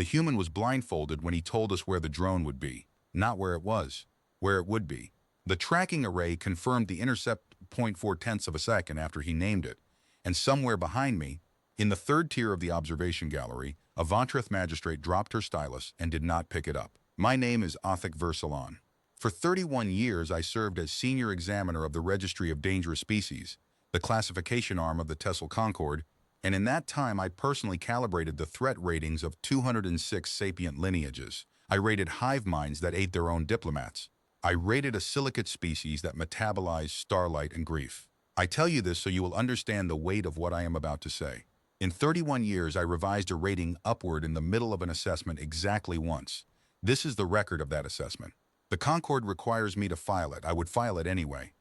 The human was blindfolded when he told us where the drone would be, not where it was, where it would be. The tracking array confirmed the intercept 0.4 of a second after he named it, and somewhere behind me, in the third tier of the observation gallery, a Vontreth magistrate dropped her stylus and did not pick it up. My name is Othik Versalon. For 31 years, I served as senior examiner of the Registry of Dangerous Species, the classification arm of the Tessel Concord, and in that time I personally calibrated the threat ratings of 206 sapient lineages. I rated hive minds that ate their own diplomats. I rated a silicate species that metabolized starlight and grief. I tell you this so you will understand the weight of what I am about to say. In 31 years, I revised a rating upward in the middle of an assessment exactly once. This is the record of that assessment. The Concord requires me to file it. I would file it anyway.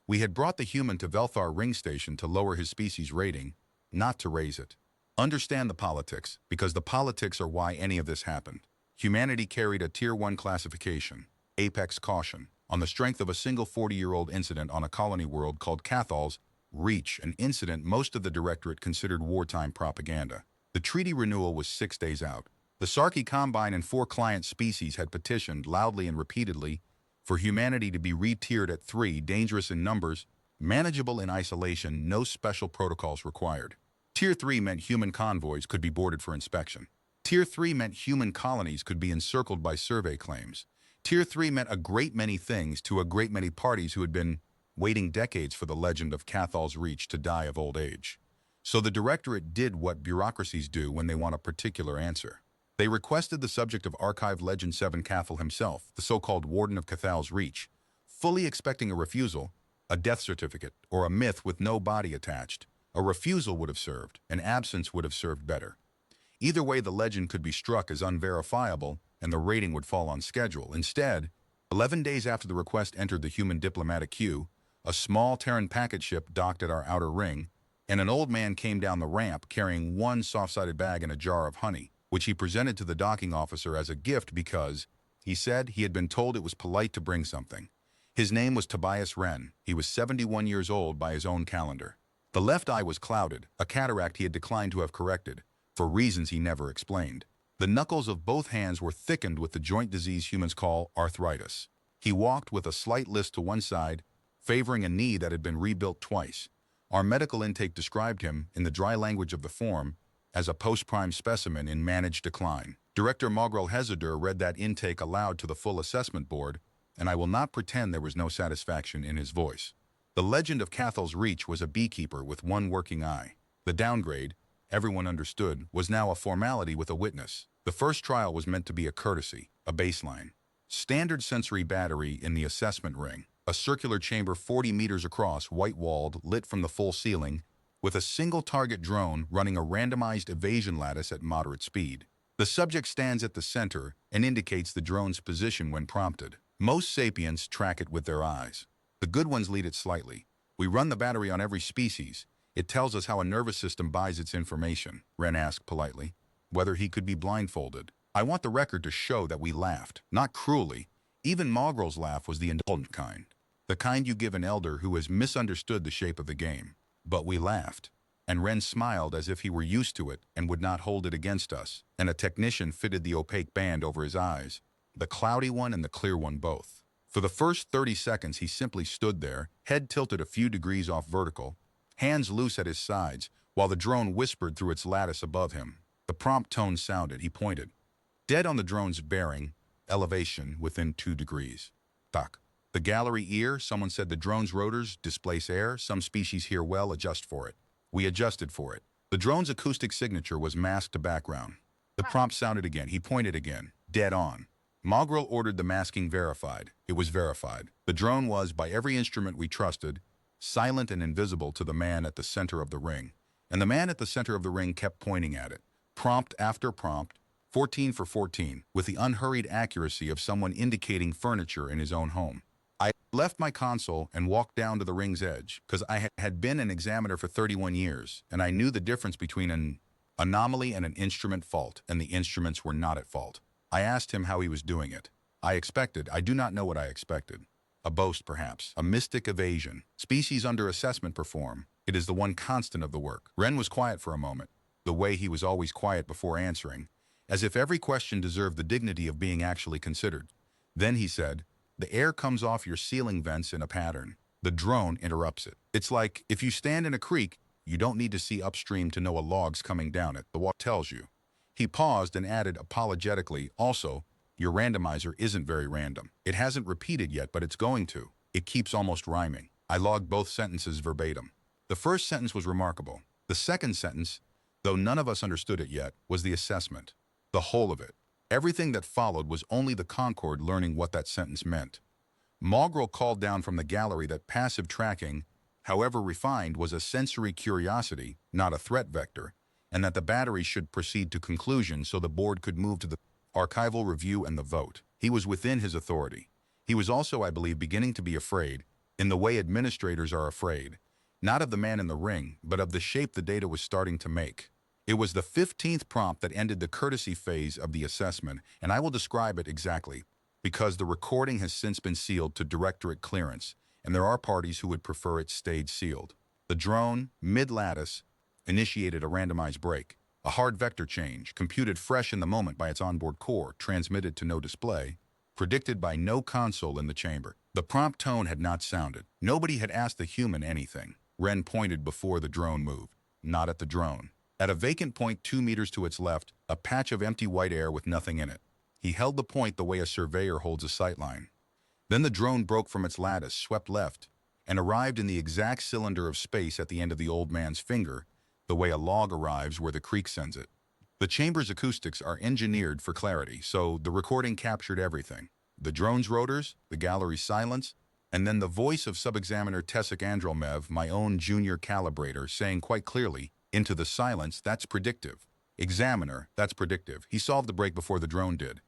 We had brought the human to Velthar Ring Station to lower his species rating, not to raise it. Understand the politics, because the politics are why any of this happened. Humanity carried a Tier 1 classification, Apex Caution, on the strength of a single 40-year-old incident on a colony world called Cathal's Reach, an incident most of the Directorate considered wartime propaganda. The treaty renewal was 6 days out. The Sarki Combine and 4 client species had petitioned loudly and repeatedly for humanity to be re-tiered at 3, dangerous in numbers, manageable in isolation, no special protocols required. Tier 3 meant human convoys could be boarded for inspection. Tier 3 meant human colonies could be encircled by survey claims. Tier 3 meant a great many things to a great many parties who had been waiting decades for the legend of Cathal's Reach to die of old age. So the Directorate did what bureaucracies do when they want a particular answer. They requested the subject of Archive Legend 7 Cathal himself, the so-called Warden of Cathal's Reach, fully expecting a refusal, a death certificate, or a myth with no body attached. A refusal would have served, an absence would have served better. Either way, the legend could be struck as unverifiable, and the rating would fall on schedule. Instead, 11 days after the request entered the human diplomatic queue, a small Terran packet ship docked at our outer ring, and an old man came down the ramp carrying one soft-sided bag and a jar of honey, which he presented to the docking officer as a gift because, he said, he had been told it was polite to bring something. His name was Tobias Wren. He was 71 years old by his own calendar. The left eye was clouded, a cataract he had declined to have corrected, for reasons he never explained. The knuckles of both hands were thickened with the joint disease humans call arthritis. He walked with a slight list to one side, favoring a knee that had been rebuilt twice. Our medical intake described him, in the dry language of the form, as a post-prime specimen in managed decline. Director Mogrel Hezadur read that intake aloud to the full assessment board, and I will not pretend there was no satisfaction in his voice. The legend of Cathal's Reach was a beekeeper with one working eye. The downgrade, everyone understood, was now a formality with a witness. The first trial was meant to be a courtesy, a baseline. Standard sensory battery in the assessment ring, a circular chamber 40 meters across, white-walled, lit from the full ceiling, with a single target drone running a randomized evasion lattice at moderate speed. The subject stands at the center and indicates the drone's position when prompted. Most sapiens track it with their eyes. The good ones lead it slightly. We run the battery on every species. It tells us how a nervous system buys its information, Wren asked politely, whether he could be blindfolded. I want the record to show that we laughed, not cruelly. Even Mogrel's laugh was the indulgent kind, the kind you give an elder who has misunderstood the shape of the game. But we laughed, and Wren smiled as if he were used to it and would not hold it against us, and a technician fitted the opaque band over his eyes, the cloudy one and the clear one both. For the first 30 seconds he simply stood there, head tilted a few degrees off vertical, hands loose at his sides, while the drone whispered through its lattice above him. The prompt tone sounded. He pointed. Dead on the drone's bearing, elevation within 2 degrees. Tak. The gallery ear, someone said the drone's rotors displace air, some species hear well, adjust for it. We adjusted for it. The drone's acoustic signature was masked to background. The prompt sounded again. He pointed again. Dead on. Mogrel ordered the masking verified. It was verified. The drone was, by every instrument we trusted, silent and invisible to the man at the center of the ring. And the man at the center of the ring kept pointing at it. Prompt after prompt, 14 for 14, with the unhurried accuracy of someone indicating furniture in his own home. I left my console and walked down to the ring's edge, because I had been an examiner for 31 years, and I knew the difference between an anomaly and an instrument fault, and the instruments were not at fault. I asked him how he was doing it. I do not know what I expected. A boast, perhaps. A mystic evasion. Species under assessment perform. It is the one constant of the work. Wren was quiet for a moment, the way he was always quiet before answering, as if every question deserved the dignity of being actually considered. Then he said, "The air comes off your ceiling vents in a pattern." The drone interrupts it. "It's like, if you stand in a creek, you don't need to see upstream to know a log's coming down it. The water tells you." He paused and added apologetically, "Also, your randomizer isn't very random. It hasn't repeated yet, but it's going to. It keeps almost rhyming." I logged both sentences verbatim. The first sentence was remarkable. The second sentence, though none of us understood it yet, was the assessment. The whole of it. Everything that followed was only the Concord learning what that sentence meant. Mogrel called down from the gallery that passive tracking, however refined, was a sensory curiosity, not a threat vector, and that the battery should proceed to conclusion so the board could move to the archival review and the vote. He was within his authority. He was also, I believe, beginning to be afraid, in the way administrators are afraid, not of the man in the ring, but of the shape the data was starting to make. It was the 15th prompt that ended the courtesy phase of the assessment, and I will describe it exactly, because the recording has since been sealed to directorate clearance, and there are parties who would prefer it stayed sealed. The drone, mid-lattice, initiated a randomized break, a hard vector change, computed fresh in the moment by its onboard core, transmitted to no display, predicted by no console in the chamber. The prompt tone had not sounded. Nobody had asked the human anything. Wren pointed before the drone moved, not at the drone. At a vacant point 2 meters to its left, a patch of empty white air with nothing in it. He held the point the way a surveyor holds a sightline. Then the drone broke from its lattice, swept left, and arrived in the exact cylinder of space at the end of the old man's finger, the way a log arrives where the creek sends it. The chamber's acoustics are engineered for clarity, so the recording captured everything. The drone's rotors, the gallery's silence, and then the voice of sub-examiner Tesik Androlmev, my own junior calibrator, saying quite clearly, into the silence, "That's predictive." "Examiner, that's predictive. He solved the break before the drone did."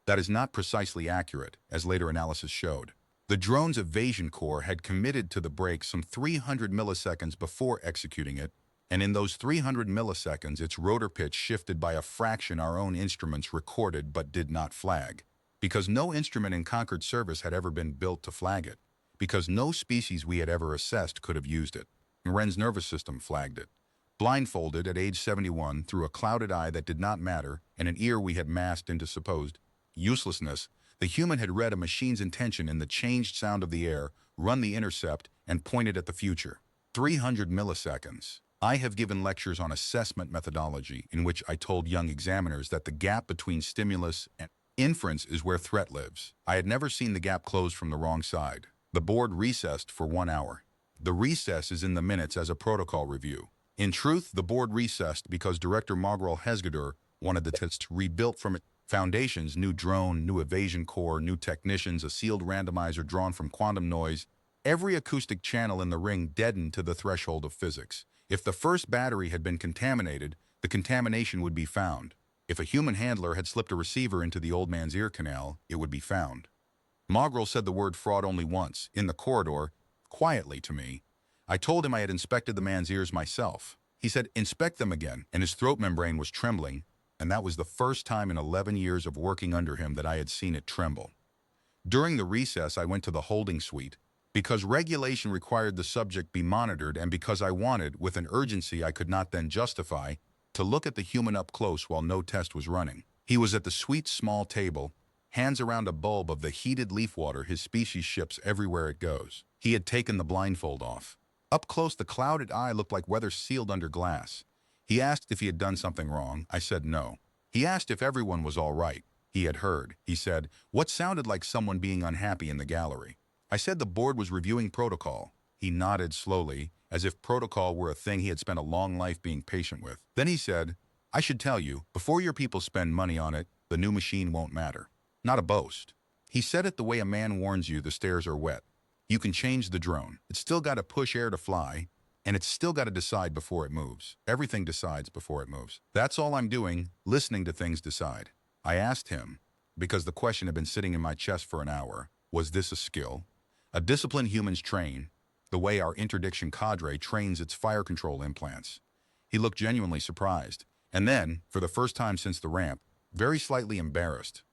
That is not precisely accurate, as later analysis showed. The drone's evasion core had committed to the break some 300 milliseconds before executing it, and in those 300 milliseconds its rotor pitch shifted by a fraction our own instruments recorded but did not flag. Because no instrument in Concord service had ever been built to flag it. Because no species we had ever assessed could have used it. Wren's nervous system flagged it. Blindfolded at age 71 through a clouded eye that did not matter and an ear we had masked into supposed uselessness, the human had read a machine's intention in the changed sound of the air, run the intercept, and pointed at the future. 300 milliseconds. I have given lectures on assessment methodology in which I told young examiners that the gap between stimulus and inference is where threat lives. I had never seen the gap close from the wrong side. The board recessed for 1 hour. The recess is in the minutes as a protocol review. In truth, the board recessed because Director Mogrel Hesgadur wanted the test rebuilt from its foundations: new drone, new evasion core, new technicians, a sealed randomizer drawn from quantum noise, every acoustic channel in the ring deadened to the threshold of physics. If the first battery had been contaminated, the contamination would be found. If a human handler had slipped a receiver into the old man's ear canal, it would be found. Mogrel said the word fraud only once, in the corridor, quietly to me. I told him I had inspected the man's ears myself. He said, "Inspect them again," and his throat membrane was trembling, and that was the first time in 11 years of working under him that I had seen it tremble. During the recess, I went to the holding suite, because regulation required the subject be monitored and because I wanted, with an urgency I could not then justify, to look at the human up close while no test was running. He was at the suite's small table, hands around a bulb of the heated leaf water his species ships everywhere it goes. He had taken the blindfold off. Up close, the clouded eye looked like weather sealed under glass. He asked if he had done something wrong. I said no. He asked if everyone was all right. He had heard. He said, what sounded like someone being unhappy in the gallery. I said the board was reviewing protocol. He nodded slowly, as if protocol were a thing he had spent a long life being patient with. Then he said, I should tell you, before your people spend money on it, the new machine won't matter. Not a boast. He said it the way a man warns you the stairs are wet. You can change the drone. It's still got to push air to fly, and it's still got to decide before it moves. Everything decides before it moves. That's all I'm doing, listening to things decide. I asked him, because the question had been sitting in my chest for an hour, was this a skill? A discipline humans train, the way our interdiction cadre trains its fire control implants. He looked genuinely surprised, and then, for the first time since the ramp, very slightly embarrassed.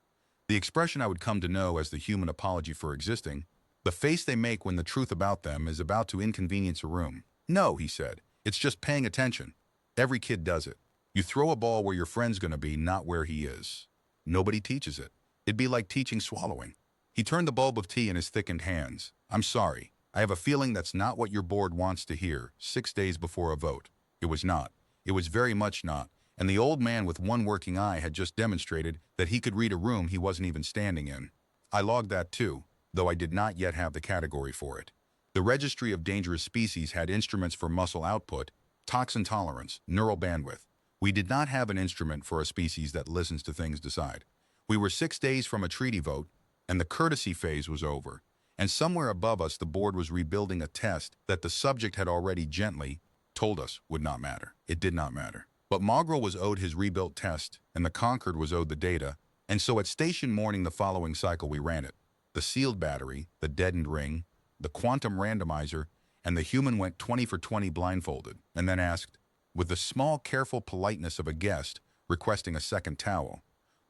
The expression I would come to know as the human apology for existing, the face they make when the truth about them is about to inconvenience a room. No, he said, it's just paying attention. Every kid does it. You throw a ball where your friend's gonna be, not where he is. Nobody teaches it. It'd be like teaching swallowing. He turned the bulb of tea in his thickened hands. I'm sorry. I have a feeling that's not what your board wants to hear 6 days before a vote. It was not. It was very much not. And the old man with one working eye had just demonstrated that he could read a room he wasn't even standing in. I logged that too, though I did not yet have the category for it. The registry of dangerous species had instruments for muscle output, toxin tolerance, neural bandwidth. We did not have an instrument for a species that listens to things decide. We were 6 days from a treaty vote, and the courtesy phase was over. And somewhere above us, the board was rebuilding a test that the subject had already gently told us would not matter. It did not matter. But Mogrel was owed his rebuilt test, and the Concord was owed the data, and so at station morning the following cycle we ran it. The sealed battery, the deadened ring, the quantum randomizer, and the human went 20 for 20 blindfolded, and then asked, with the small, careful politeness of a guest requesting a second towel,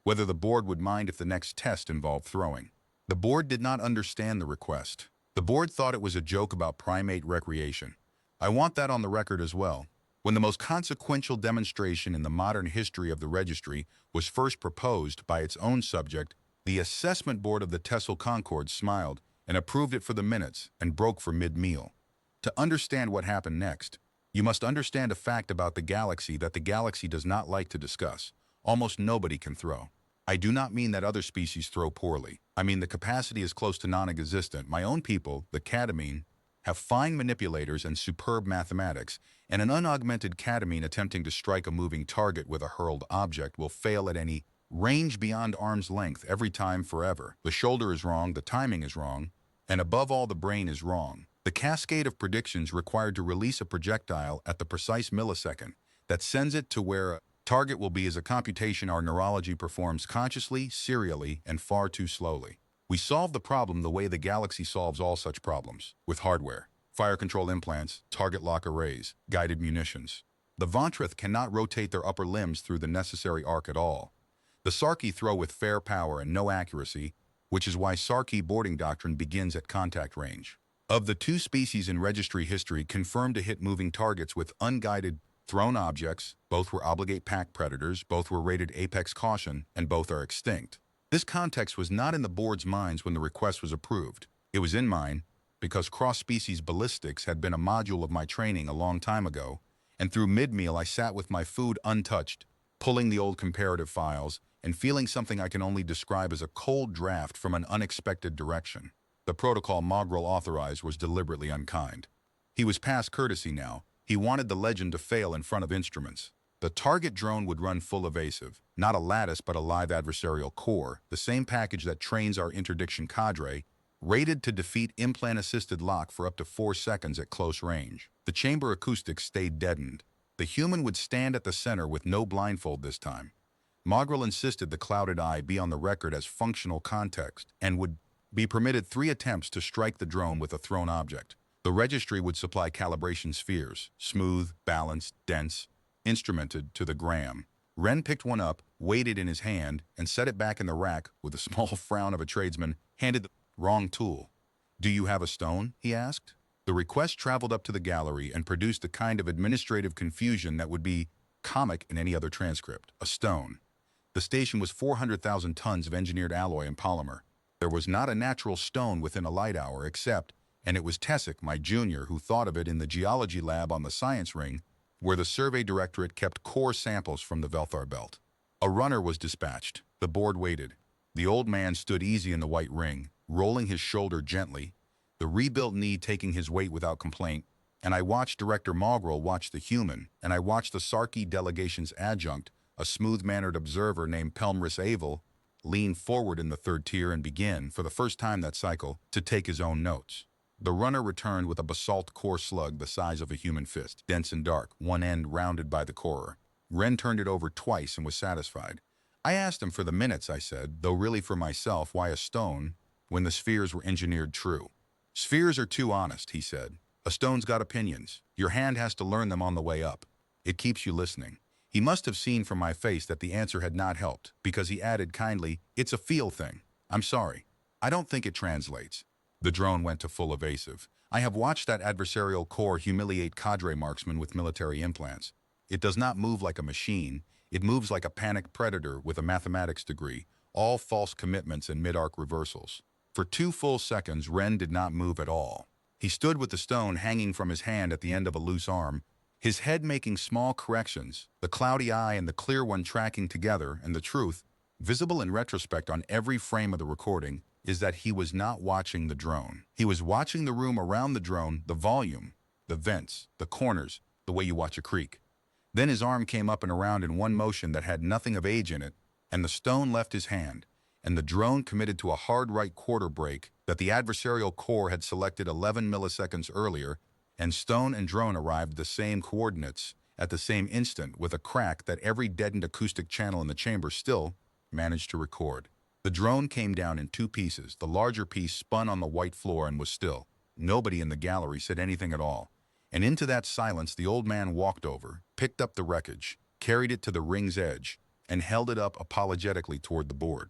whether the board would mind if the next test involved throwing. The board did not understand the request. The board thought it was a joke about primate recreation. I want that on the record as well. When the most consequential demonstration in the modern history of the registry was first proposed by its own subject, the assessment board of the Tessel Concord smiled and approved it for the minutes and broke for mid-meal. To understand what happened next, you must understand a fact about the galaxy that the galaxy does not like to discuss. Almost nobody can throw. I do not mean that other species throw poorly. I mean the capacity is close to non-existent. My own people, the Catamine, have fine manipulators and superb mathematics, and an unaugmented Catamine attempting to strike a moving target with a hurled object will fail at any range beyond arm's length every time forever. The shoulder is wrong, the timing is wrong, and above all the brain is wrong. The cascade of predictions required to release a projectile at the precise millisecond that sends it to where a target will be is a computation our neurology performs consciously, serially, and far too slowly. We solve the problem the way the galaxy solves all such problems, with hardware, fire control implants, target lock arrays, guided munitions. The Vontreth cannot rotate their upper limbs through the necessary arc at all. The Sarki throw with fair power and no accuracy, which is why Sarki boarding doctrine begins at contact range. Of the two species in registry history confirmed to hit moving targets with unguided thrown objects, both were obligate pack predators, both were rated apex caution, and both are extinct. This context was not in the board's minds when the request was approved. It was in mine because cross-species ballistics had been a module of my training a long time ago, and through mid-meal I sat with my food untouched, pulling the old comparative files and feeling something I can only describe as a cold draft from an unexpected direction. The protocol Mogrel authorized was deliberately unkind. He was past courtesy now. He wanted the legend to fail in front of instruments. The target drone would run full evasive, not a lattice but a live adversarial core, the same package that trains our interdiction cadre, rated to defeat implant-assisted lock for up to 4 seconds at close range. The chamber acoustics stayed deadened. The human would stand at the center with no blindfold this time. Mogrel insisted the clouded eye be on the record as functional context and would be permitted 3 attempts to strike the drone with a thrown object. The registry would supply calibration spheres, smooth, balanced, dense, instrumented to the gram. Wren picked one up, weighed it in his hand, and set it back in the rack with the small frown of a tradesman, handed the wrong tool. "Do you have a stone?" he asked. The request traveled up to the gallery and produced the kind of administrative confusion that would be comic in any other transcript. A stone. The station was 400,000 tons of engineered alloy and polymer. There was not a natural stone within a light hour except, and it was Tessick, my junior, who thought of it in the geology lab on the science ring, where the survey directorate kept core samples from the Velthar belt. A runner was dispatched. The board waited. The old man stood easy in the white ring, rolling his shoulder gently, the rebuilt knee taking his weight without complaint, and I watched Director Mogrel watch the human, and I watched the Sarki delegation's adjunct, a smooth-mannered observer named Pelmris Avel, lean forward in the third tier and begin, for the first time that cycle, to take his own notes. The runner returned with a basalt core slug the size of a human fist, dense and dark, one end rounded by the corer. Wren turned it over twice and was satisfied. I asked him for the minutes, I said, though really for myself, why a stone when the spheres were engineered true. "Spheres are too honest," he said. "A stone's got opinions. Your hand has to learn them on the way up. It keeps you listening." He must have seen from my face that the answer had not helped, because he added kindly, "It's a feel thing. I'm sorry. I don't think it translates." The drone went to full evasive. I have watched that adversarial core humiliate cadre marksmen with military implants. It does not move like a machine. It moves like a panicked predator with a mathematics degree, all false commitments and mid-arc reversals. For 2 full seconds, Ren did not move at all. He stood with the stone hanging from his hand at the end of a loose arm, his head making small corrections, the cloudy eye and the clear one tracking together, and the truth, visible in retrospect on every frame of the recording, is that he was not watching the drone. He was watching the room around the drone, the volume, the vents, the corners, the way you watch a creek. Then his arm came up and around in one motion that had nothing of age in it, and the stone left his hand, and the drone committed to a hard right quarter break that the adversarial core had selected 11 milliseconds earlier, and stone and drone arrived at the same coordinates at the same instant with a crack that every deadened acoustic channel in the chamber still managed to record. The drone came down in 2 pieces. The larger piece spun on the white floor and was still. Nobody in the gallery said anything at all. And into that silence the old man walked over, picked up the wreckage, carried it to the ring's edge, and held it up apologetically toward the board.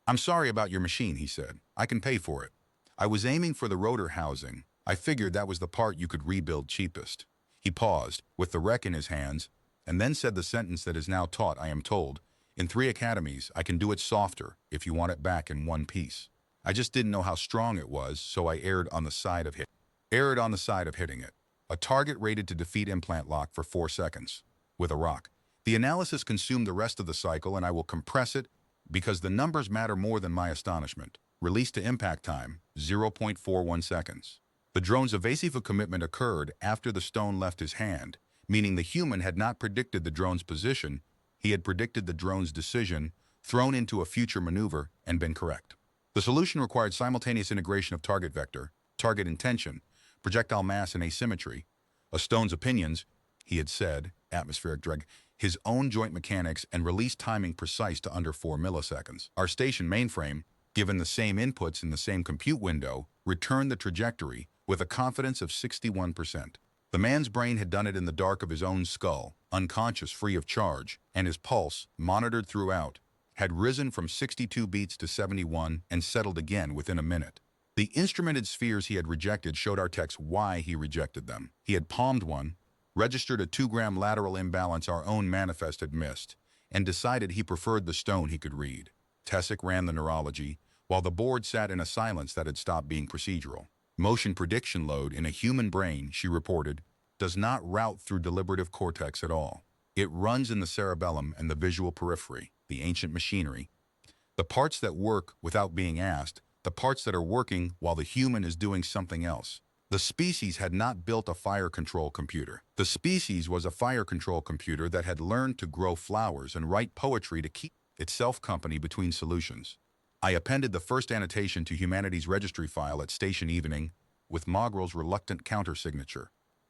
"I'm sorry about your machine," he said. "I can pay for it. I was aiming for the rotor housing. I figured that was the part you could rebuild cheapest." He paused, with the wreck in his hands, and then said the sentence that is now taught, I am told, in 3 academies. "I can do it softer, if you want it back in one piece." I just didn't know how strong it was, so I erred on the side of hitting it. A target rated to defeat implant lock for 4 seconds. With a rock. The analysis consumed the rest of the cycle, and I will compress it because the numbers matter more than my astonishment. Release to impact time, 0.41 seconds. The drone's evasive commitment occurred after the stone left his hand, meaning the human had not predicted the drone's position. He had predicted the drone's decision, thrown into a future maneuver, and been correct. The solution required simultaneous integration of target vector, target intention, projectile mass, and asymmetry. A stone's opinions, he had said, atmospheric drag, his own joint mechanics, and release timing precise to under 4 milliseconds. Our station mainframe, given the same inputs in the same compute window, returned the trajectory with a confidence of 61%. The man's brain had done it in the dark of his own skull, unconscious, free of charge, and his pulse, monitored throughout, had risen from 62 beats to 71 and settled again within a minute. The instrumented spheres he had rejected showed our techs why he rejected them. He had palmed one, registered a 2-gram lateral imbalance our own manifest had missed, and decided he preferred the stone he could read. Tessic ran the neurology, while the board sat in a silence that had stopped being procedural. Motion prediction load in a human brain, she reported, does not route through deliberative cortex at all. It runs in the cerebellum and the visual periphery, the ancient machinery. The parts that work without being asked, the parts that are working while the human is doing something else. The species had not built a fire control computer. The species was a fire control computer that had learned to grow flowers and write poetry to keep itself company between solutions. I appended the first annotation to humanity's registry file at station evening with Mogrel's reluctant countersignature.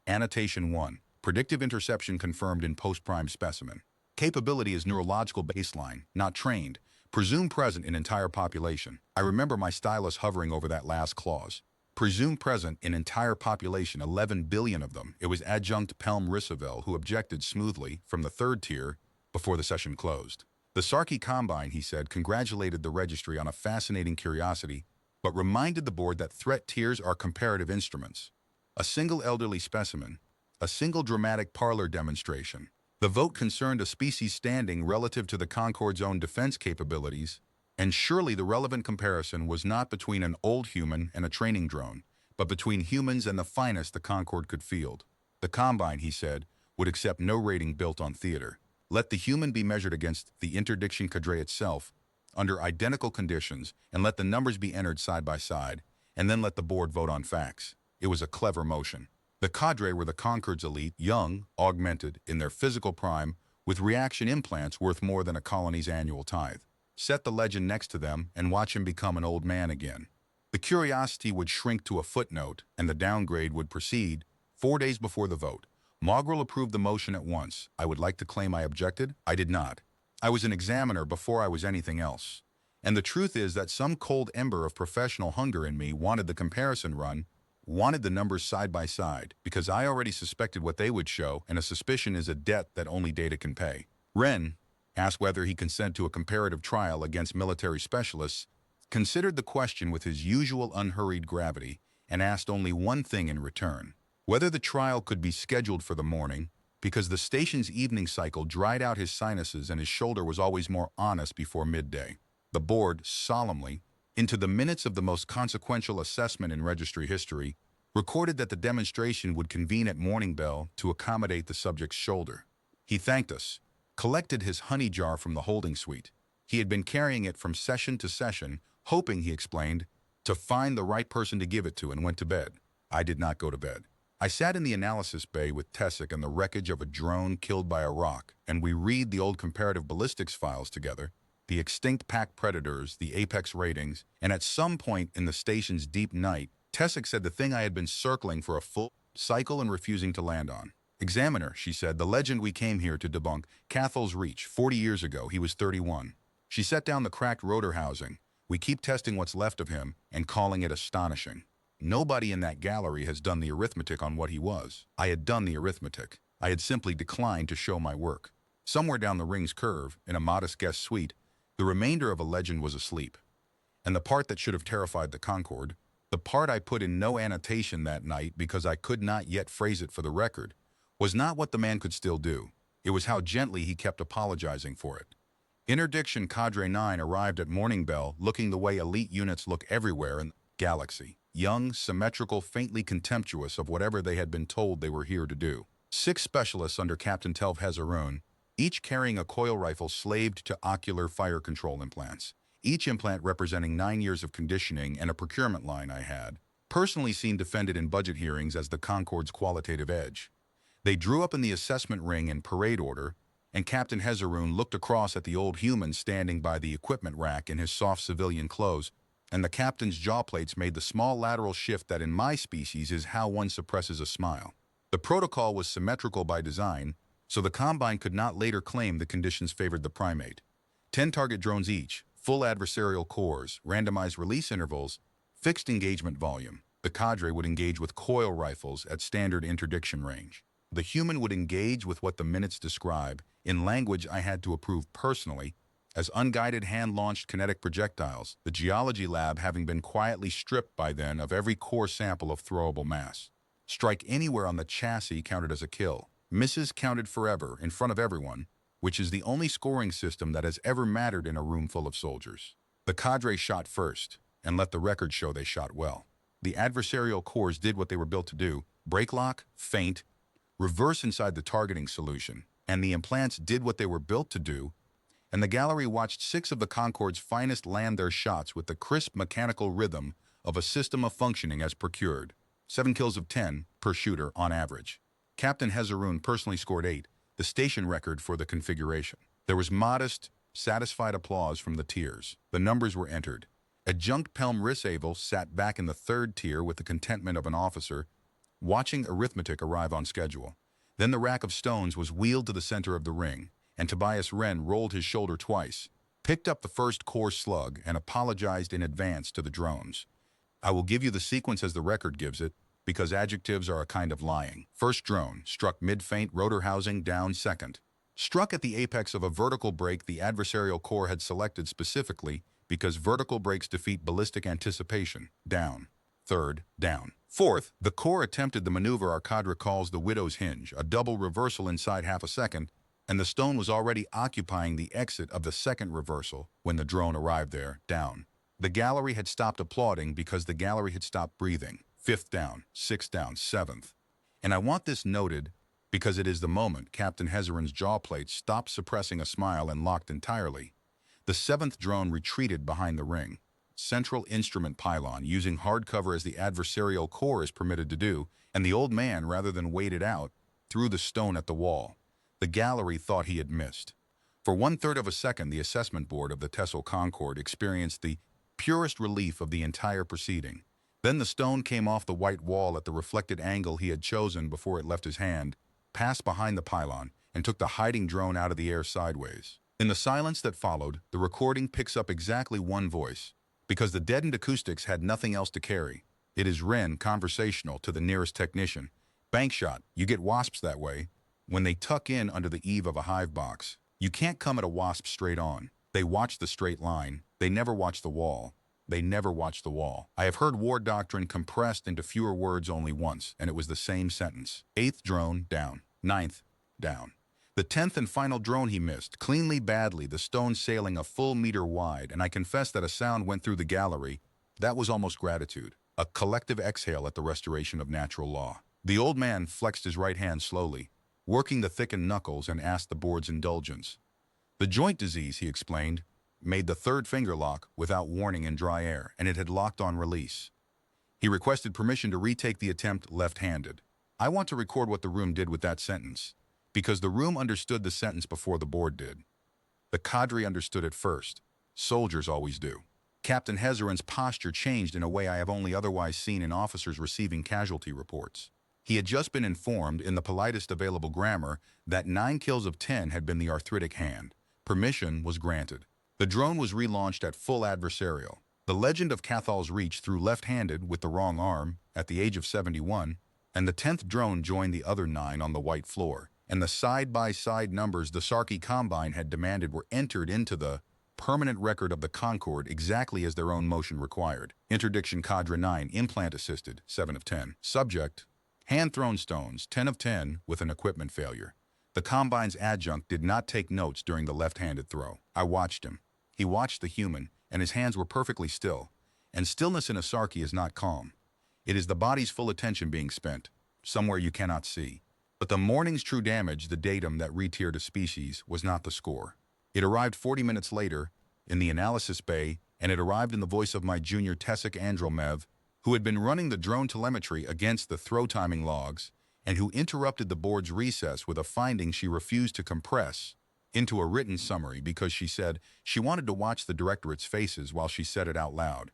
Annotation 1. Predictive interception confirmed in post-prime specimen. Capability is neurological baseline, not trained, presumed present in entire population. I remember my stylus hovering over that last clause. Presumed present in entire population, 11 billion of them. It was adjunct Pelm Rissavel who objected smoothly from the 3rd tier before the session closed. The Sarki Combine, he said, congratulated the registry on a fascinating curiosity, but reminded the board that threat tiers are comparative instruments. A single elderly specimen, a single dramatic parlor demonstration. The vote concerned a species standing relative to the Concorde's own defense capabilities, and surely the relevant comparison was not between an old human and a training drone, but between humans and the finest the Concorde could field. The Combine, he said, would accept no rating built on theater. Let the human be measured against the interdiction cadre itself, under identical conditions, and let the numbers be entered side by side, and then let the board vote on facts. It was a clever motion. The cadre were the Concorde's elite, young, augmented, in their physical prime, with reaction implants worth more than a colony's annual tithe. Set the legend next to them and watch him become an old man again. The curiosity would shrink to a footnote, and the downgrade would proceed. 4 days before the vote, Mogrel approved the motion at once. I would like to claim I objected. I did not. I was an examiner before I was anything else. And the truth is that some cold ember of professional hunger in me wanted the comparison run, wanted the numbers side by side, because I already suspected what they would show, and a suspicion is a debt that only data can pay. Wren, asked whether he consent to a comparative trial against military specialists, considered the question with his usual unhurried gravity, and asked only one thing in return: whether the trial could be scheduled for the morning, because the station's evening cycle dried out his sinuses and his shoulder was always more honest before midday. The board, solemnly, into the minutes of the most consequential assessment in registry history, recorded that the demonstration would convene at morning bell to accommodate the subject's shoulder. He thanked us, collected his honey jar from the holding suite. He had been carrying it from session to session, hoping, he explained, to find the right person to give it to, and went to bed. I did not go to bed. I sat in the analysis bay with Tessic and the wreckage of a drone killed by a rock, and we read the old comparative ballistics files together, the extinct pack predators, the apex ratings, and at some point in the station's deep night, Tessic said the thing I had been circling for a full cycle and refusing to land on. Examiner, she said, the legend we came here to debunk, Cathal's Reach, 40 years ago, he was 31. She set down the cracked rotor housing. We keep testing what's left of him and calling it astonishing. Nobody in that gallery has done the arithmetic on what he was. I had done the arithmetic. I had simply declined to show my work. Somewhere down the ring's curve, in a modest guest suite, the remainder of a legend was asleep. And the part that should have terrified the Concorde, the part I put in no annotation that night because I could not yet phrase it for the record, was not what the man could still do. It was how gently he kept apologizing for it. Interdiction Cadre 9 arrived at morning bell looking the way elite units look everywhere in the galaxy. Young, symmetrical, faintly contemptuous of whatever they had been told they were here to do. 6 specialists under Captain Telv Hezaroon, each carrying a coil rifle slaved to ocular fire control implants. Each implant representing 9 years of conditioning and a procurement line I had personally seen defended in budget hearings as the Concorde's qualitative edge. They drew up in the assessment ring in parade order, and Captain Hezaroon looked across at the old human standing by the equipment rack in his soft civilian clothes, and the captain's jaw plates made the small lateral shift that in my species is how one suppresses a smile. The protocol was symmetrical by design, so the Combine could not later claim the conditions favored the primate. 10 target drones each, full adversarial cores, randomized release intervals, fixed engagement volume. The cadre would engage with coil rifles at standard interdiction range. The human would engage with what the minutes describe, in language I had to approve personally, as unguided hand-launched kinetic projectiles, the geology lab having been quietly stripped by then of every core sample of throwable mass. Strike anywhere on the chassis counted as a kill. Misses counted forever, in front of everyone, which is the only scoring system that has ever mattered in a room full of soldiers. The cadre shot first, and let the record show they shot well. The adversarial cores did what they were built to do: break lock, feint, reverse inside the targeting solution, and the implants did what they were built to do, and the gallery watched 6 of the Concorde's finest land their shots with the crisp mechanical rhythm of a system of functioning as procured. 7 kills of 10 per shooter on average. Captain Hezaroon personally scored 8, the station record for the configuration. There was modest, satisfied applause from the tiers. The numbers were entered. Adjunct Pelm Rissavel sat back in the 3rd tier with the contentment of an officer, watching arithmetic arrive on schedule. Then the rack of stones was wheeled to the center of the ring, and Tobias Wren rolled his shoulder twice, picked up the first core slug, and apologized in advance to the drones. I will give you the sequence as the record gives it, because adjectives are a kind of lying. First drone, struck mid-feint, rotor housing down. Second, struck at the apex of a vertical break the adversarial core had selected specifically because vertical breaks defeat ballistic anticipation, down. Third, down. Fourth, the core attempted the maneuver our cadre calls the widow's hinge, a double reversal inside half a second, and the stone was already occupying the exit of the second reversal when the drone arrived there, down. The gallery had stopped applauding because the gallery had stopped breathing. 5th down, 6th down, 7th. And I want this noted because it is the moment Captain Hezaroon's jaw plates stopped suppressing a smile and locked entirely. The 7th drone retreated behind the ring. Central instrument pylon, using hardcover as the adversarial core is permitted to do, and the old man, rather than wait it out, threw the stone at the wall. The gallery thought he had missed. For 1/3 of a second, the assessment board of the Tessel Concorde experienced the purest relief of the entire proceeding. Then the stone came off the white wall at the reflected angle he had chosen before it left his hand, passed behind the pylon, and took the hiding drone out of the air sideways. In the silence that followed, the recording picks up exactly one voice, because the deadened acoustics had nothing else to carry. It is Wren, conversational, to the nearest technician. Bank shot, you get wasps that way. When they tuck in under the eave of a hive box, you can't come at a wasp straight on. They watch the straight line. They never watch the wall. They never watch the wall. I have heard war doctrine compressed into fewer words only once, and it was the same sentence. 8th drone, down. 9th, down. The 10th and final drone he missed, cleanly badly, the stone sailing a full meter wide, and I confess that a sound went through the gallery. That was almost gratitude, a collective exhale at the restoration of natural law. The old man flexed his right hand slowly, working the thickened knuckles, and asked the board's indulgence. The joint disease, he explained, made the third finger lock without warning in dry air, and it had locked on release. He requested permission to retake the attempt left-handed. I want to record what the room did with that sentence, because the room understood the sentence before the board did. The cadre understood it first. Soldiers always do. Captain Hezeran's posture changed in a way I have only otherwise seen in officers receiving casualty reports. He had just been informed, in the politest available grammar, that 9 kills of 10 had been the arthritic hand. Permission was granted. The drone was relaunched at full adversarial. The legend of Cathal's Reach threw left-handed with the wrong arm at the age of 71, and the 10th drone joined the other 9 on the white floor, and the side-by-side numbers the Sarki Combine had demanded were entered into the permanent record of the Concorde exactly as their own motion required. Interdiction Cadre 9, implant assisted, 7 of 10. Subject, hand-thrown stones, 10 of 10, with an equipment failure. The Combine's adjunct did not take notes during the left-handed throw. I watched him. He watched the human, and his hands were perfectly still. And stillness in a Sarki is not calm. It is the body's full attention being spent, somewhere you cannot see. But the morning's true damage, the datum that re-tiered a species, was not the score. It arrived 40 minutes later, in the analysis bay, and it arrived in the voice of my junior Tesik Androlmev, who had been running the drone telemetry against the throw timing logs, and who interrupted the board's recess with a finding she refused to compress into a written summary because she said she wanted to watch the directorate's faces while she said it out loud.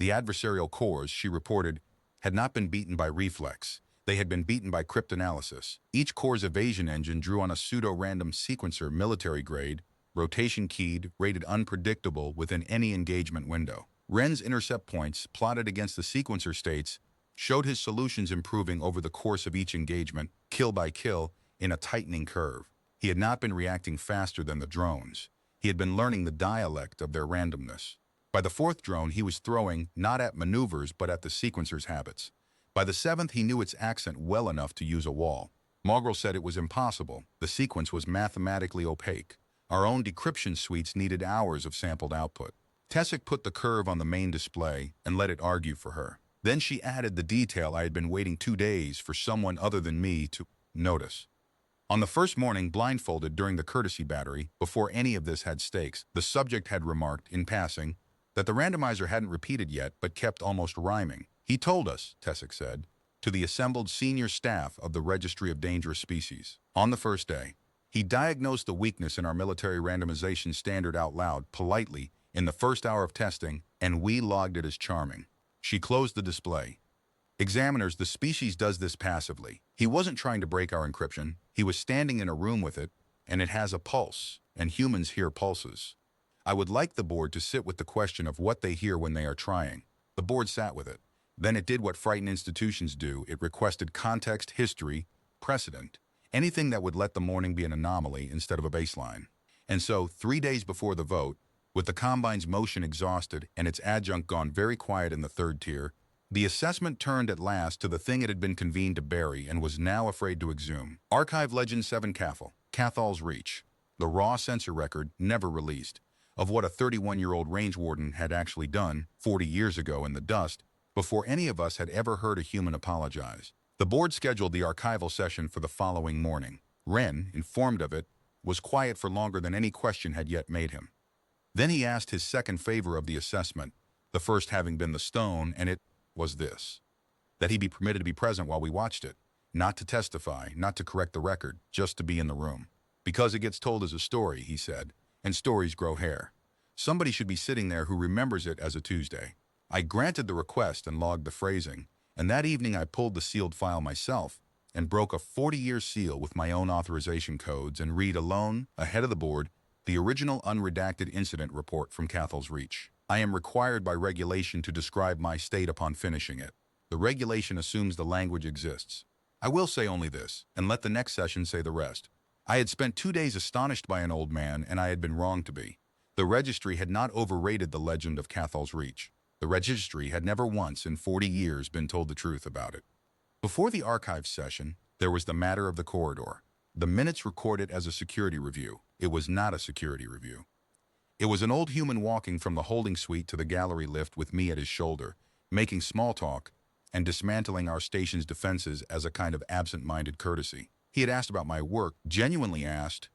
The adversarial corps, she reported, had not been beaten by reflex. They had been beaten by cryptanalysis. Each corps' evasion engine drew on a pseudo-random sequencer, military grade, rotation keyed, rated unpredictable within any engagement window. Wren's intercept points, plotted against the sequencer states, showed his solutions improving over the course of each engagement, kill by kill, in a tightening curve. He had not been reacting faster than the drones. He had been learning the dialect of their randomness. By the 4th drone, he was throwing not at maneuvers but at the sequencer's habits. By the 7th, he knew its accent well enough to use a wall. Mogrel said it was impossible. The sequence was mathematically opaque. Our own decryption suites needed hours of sampled output. Tesik put the curve on the main display and let it argue for her. Then she added the detail I had been waiting 2 days for someone other than me to notice. On the first morning, blindfolded during the courtesy battery, before any of this had stakes, the subject had remarked, in passing, that the randomizer hadn't repeated yet but kept almost rhyming. He told us, Tesik said, to the assembled senior staff of the Registry of Dangerous Species. On the first day, he diagnosed the weakness in our military randomization standard out loud, politely, in the first hour of testing, and we logged it as charming. She closed the display. Examiners, the species does this passively. He wasn't trying to break our encryption. He was standing in a room with it, and it has a pulse, and humans hear pulses. I would like the board to sit with the question of what they hear when they are trying. The board sat with it. Then it did what frightened institutions do. It requested context, history, precedent, anything that would let the morning be an anomaly instead of a baseline. And so, 3 days before the vote, with the Combine's motion exhausted and its adjunct gone very quiet in the 3rd tier, the assessment turned at last to the thing it had been convened to bury and was now afraid to exhume. Archive Legend 7 Cathal's Reach, the raw sensor record, never released, of what a 31-year-old range warden had actually done 40 years ago in the dust, before any of us had ever heard a human apologize. The board scheduled the archival session for the following morning. Wren, informed of it, was quiet for longer than any question had yet made him. Then he asked his second favor of the assessment, the first having been the stone, and it was this: that he be permitted to be present while we watched it, not to testify, not to correct the record, just to be in the room. Because it gets told as a story, he said, and stories grow hair. Somebody should be sitting there who remembers it as a Tuesday. I granted the request and logged the phrasing, and that evening I pulled the sealed file myself and broke a 40-year seal with my own authorization codes and read alone, ahead of the board, the original unredacted incident report from Cathal's Reach. I am required by regulation to describe my state upon finishing it. The regulation assumes the language exists. I will say only this, and let the next session say the rest. I had spent 2 days astonished by an old man, and I had been wrong to be. The registry had not overrated the legend of Cathal's Reach. The registry had never once in 40 years been told the truth about it. Before the archive session, there was the matter of the corridor. The minutes recorded as a security review. It was not a security review. It was an old human walking from the holding suite to the gallery lift with me at his shoulder, making small talk and dismantling our station's defenses as a kind of absent-minded courtesy. He had asked about my work, genuinely asked,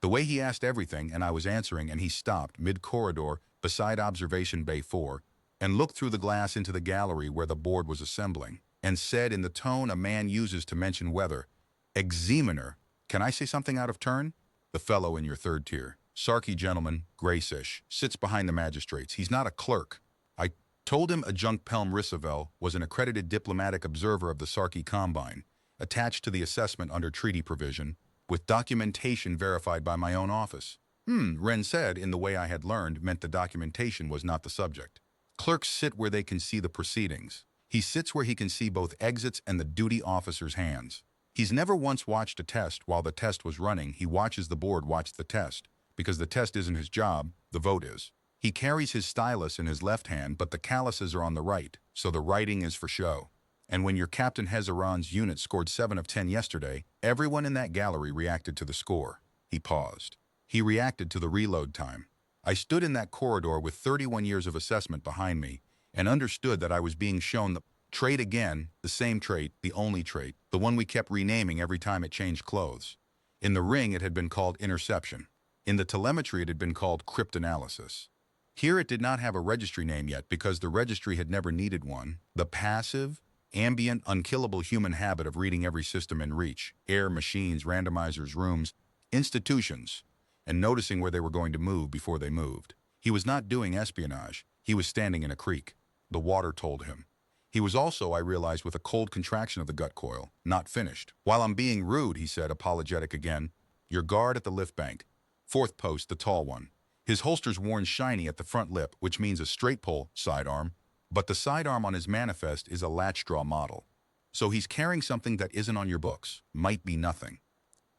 the way he asked everything, and I was answering, and he stopped mid-corridor beside Observation Bay 4 and looked through the glass into the gallery where the board was assembling and said in the tone a man uses to mention weather, "Examiner, can I say something out of turn?" The fellow in your third tier, sarky gentleman, gracish, sits behind the magistrates. He's not a clerk. I told him Adjunct Pelham Roosevelt was an accredited diplomatic observer of the Sarky Combine, attached to the assessment under treaty provision, with documentation verified by my own office. Wren said, in the way I had learned, meant the documentation was not the subject. Clerks sit where they can see the proceedings. He sits where he can see both exits and the duty officer's hands. He's never once watched a test while the test was running. He watches the board watch the test, because the test isn't his job, the vote is. He carries his stylus in his left hand, but the calluses are on the right, so the writing is for show. And when your Captain Hezeron's unit scored 7 of 10 yesterday, everyone in that gallery reacted to the score. He paused. He reacted to the reload time. I stood in that corridor with 31 years of assessment behind me and understood that I was being shown the trait again, the same trait, the only trait, the one we kept renaming every time it changed clothes. In the ring, it had been called interception. In the telemetry, it had been called cryptanalysis. Here, it did not have a registry name yet because the registry had never needed one. The passive, ambient, unkillable human habit of reading every system in reach, air, machines, randomizers, rooms, institutions, and noticing where they were going to move before they moved. He was not doing espionage. He was standing in a creek. The water told him. He was also, I realized, with a cold contraction of the gut coil, not finished. "While I'm being rude," he said, apologetic again, "your guard at the lift bank. 4th post, the tall one. His holster's worn shiny at the front lip, which means a straight pull sidearm, but the sidearm on his manifest is a latch draw model. So he's carrying something that isn't on your books. Might be nothing.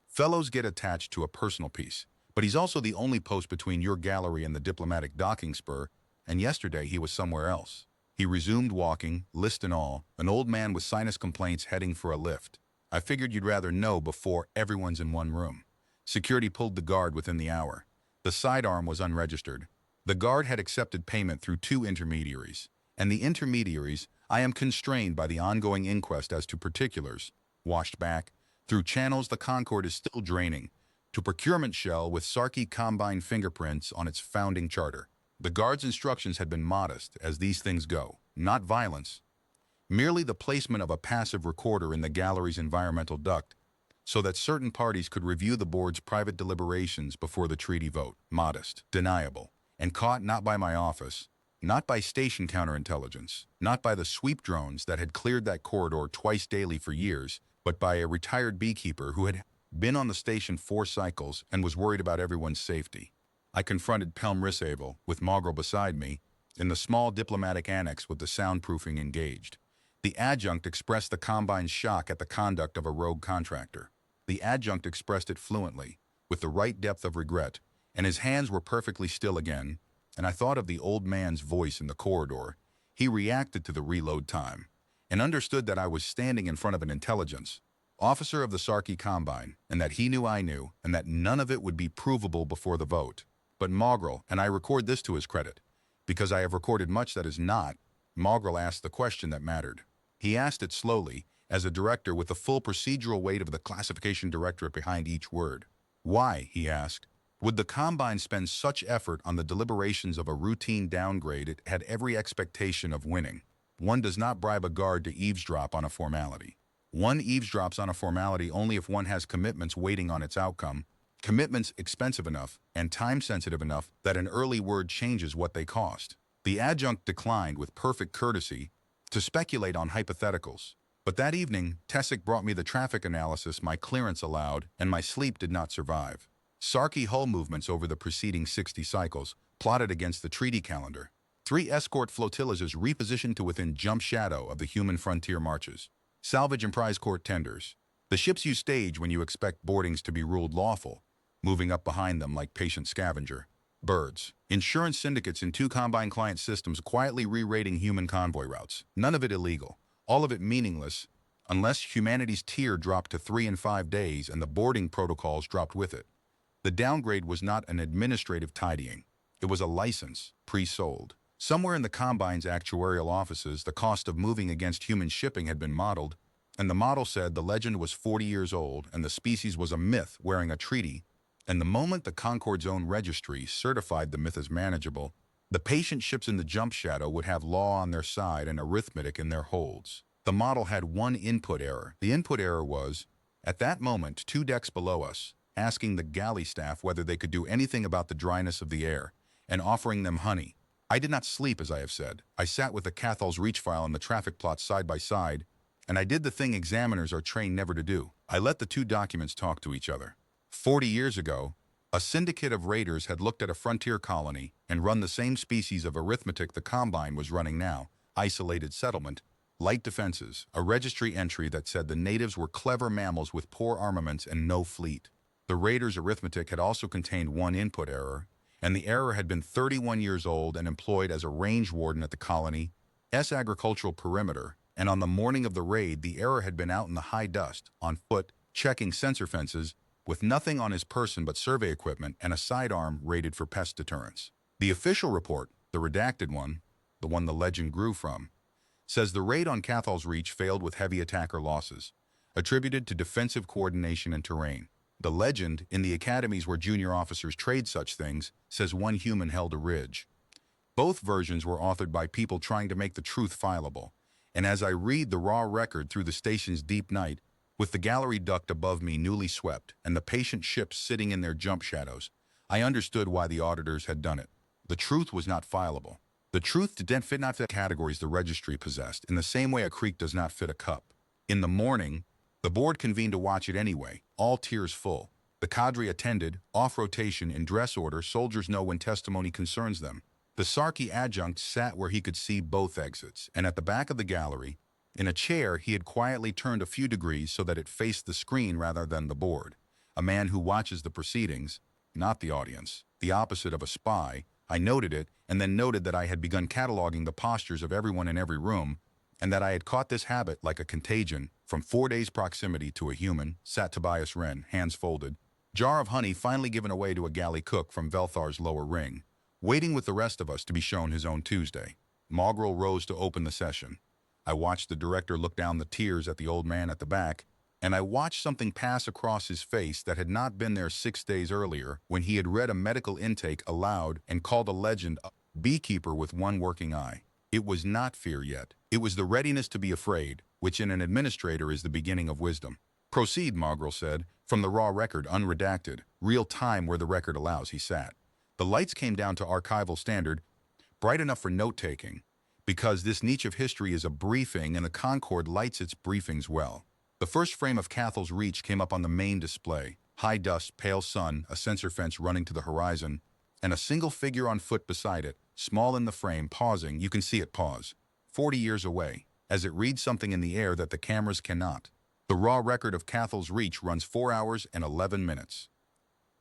Fellows get attached to a personal piece, but he's also the only post between your gallery and the diplomatic docking spur, and yesterday he was somewhere else." He resumed walking, list and all, an old man with sinus complaints heading for a lift. "I figured you'd rather know before everyone's in one room. Security pulled the guard within the hour. The sidearm was unregistered. The guard had accepted payment through 2 intermediaries. And the intermediaries, I am constrained by the ongoing inquest as to particulars, washed back, through channels the Concord is still draining, to procurement shell with Sarky Combine fingerprints on its founding charter. The guard's instructions had been modest, as these things go, not violence, merely the placement of a passive recorder in the gallery's environmental duct, so that certain parties could review the board's private deliberations before the treaty vote. Modest, deniable, and caught not by my office, not by station counterintelligence, not by the sweep drones that had cleared that corridor twice daily for years, but by a retired beekeeper who had been on the station 4 cycles and was worried about everyone's safety. I confronted Pelham Roosevelt, with Maugrel beside me, in the small diplomatic annex with the soundproofing engaged. The adjunct expressed the Combine's shock at the conduct of a rogue contractor. The adjunct expressed it fluently, with the right depth of regret, and his hands were perfectly still again, and I thought of the old man's voice in the corridor. He reacted to the reload time, and understood that I was standing in front of an intelligence officer of the Sarky Combine, and that he knew I knew, and that none of it would be provable before the vote. But Maugrel, and I record this to his credit, because I have recorded much that is not, Maugrel asked the question that mattered. He asked it slowly, as a director with the full procedural weight of the classification directorate behind each word. "Why," he asked, "would the Combine spend such effort on the deliberations of a routine downgrade it had every expectation of winning? One does not bribe a guard to eavesdrop on a formality. One eavesdrops on a formality only if one has commitments waiting on its outcome, commitments expensive enough and time-sensitive enough that an early word changes what they cost." The adjunct declined with perfect courtesy to speculate on hypotheticals. But that evening, Tessick brought me the traffic analysis my clearance allowed, and my sleep did not survive. Sarky hull movements over the preceding 60 cycles, plotted against the treaty calendar. 3 escort flotillas repositioned to within jump shadow of the human frontier marches. Salvage and prize court tenders. The ships you stage when you expect boardings to be ruled lawful, moving up behind them like patient scavenger. Birds. Insurance syndicates in 2 Combine client systems quietly re-rating human convoy routes. None of it illegal. All of it meaningless unless humanity's tier dropped to 3 and 5 days and the boarding protocols dropped with it. The downgrade was not an administrative tidying. It was a license, pre-sold. Somewhere in the Combine's actuarial offices, the cost of moving against human shipping had been modeled, and the model said the legend was 40 years old and the species was a myth wearing a treaty, and the moment the Concorde's own registry certified the myth as manageable, the patient ships in the jump shadow would have law on their side and arithmetic in their holds. The model had one input error. The input error was, at that moment, 2 decks below us, asking the galley staff whether they could do anything about the dryness of the air, and offering them honey. I did not sleep, as I have said. I sat with the Cathal's reach file and the traffic plots side by side, and I did the thing examiners are trained never to do. I let the 2 documents talk to each other. 40 years ago, a syndicate of raiders had looked at a frontier colony and run the same species of arithmetic the Combine was running now: isolated settlement, light defenses, a registry entry that said the natives were clever mammals with poor armaments and no fleet. The raiders' arithmetic had also contained one input error, and the error had been 31 years old and employed as a range warden at the colony's agricultural perimeter, and on the morning of the raid, the error had been out in the high dust, on foot, checking sensor fences, with nothing on his person but survey equipment and a sidearm rated for pest deterrence. The official report, the redacted one, the one the legend grew from, says the raid on Cathal's Reach failed with heavy attacker losses, attributed to defensive coordination and terrain. The legend, in the academies where junior officers trade such things, says one human held a ridge. Both versions were authored by people trying to make the truth fileable, and as I read the raw record through the station's deep night, with the gallery duct above me newly swept and the patient ships sitting in their jump shadows, I understood why the auditors had done it. The truth was not fileable. The truth didn't fit not the categories the registry possessed, in the same way a creek does not fit a cup. In the morning, the board convened to watch it anyway, all tiers full. The cadre attended, off rotation, in dress order. Soldiers know when testimony concerns them. The Sarki adjunct sat where he could see both exits, and at the back of the gallery, in a chair he had quietly turned a few degrees so that it faced the screen rather than the board. A man who watches the proceedings, not the audience. The opposite of a spy. I noted it, and then noted that I had begun cataloging the postures of everyone in every room, and that I had caught this habit like a contagion. From 4 days' proximity to a human, sat Tobias Wren, hands folded, jar of honey finally given away to a galley cook from Velthar's lower ring, waiting with the rest of us to be shown his own Tuesday. Mogrel rose to open the session. I watched the director look down the tiers at the old man at the back, and I watched something pass across his face that had not been there 6 days earlier when he had read a medical intake aloud and called a legend a beekeeper with one working eye. It was not fear yet. It was the readiness to be afraid, which in an administrator is the beginning of wisdom. Proceed, Mogrel said, from the raw record, unredacted, real time where the record allows. He sat. The lights came down to archival standard, bright enough for note-taking, because this niche of history is a briefing and the Concorde lights its briefings well. The first frame of Cathal's Reach came up on the main display. High dust, pale sun, a sensor fence running to the horizon, and a single figure on foot beside it, small in the frame, pausing. You can see it pause. 40 years away, as it reads something in the air that the cameras cannot. The raw record of Cathal's Reach runs 4 hours and 11 minutes.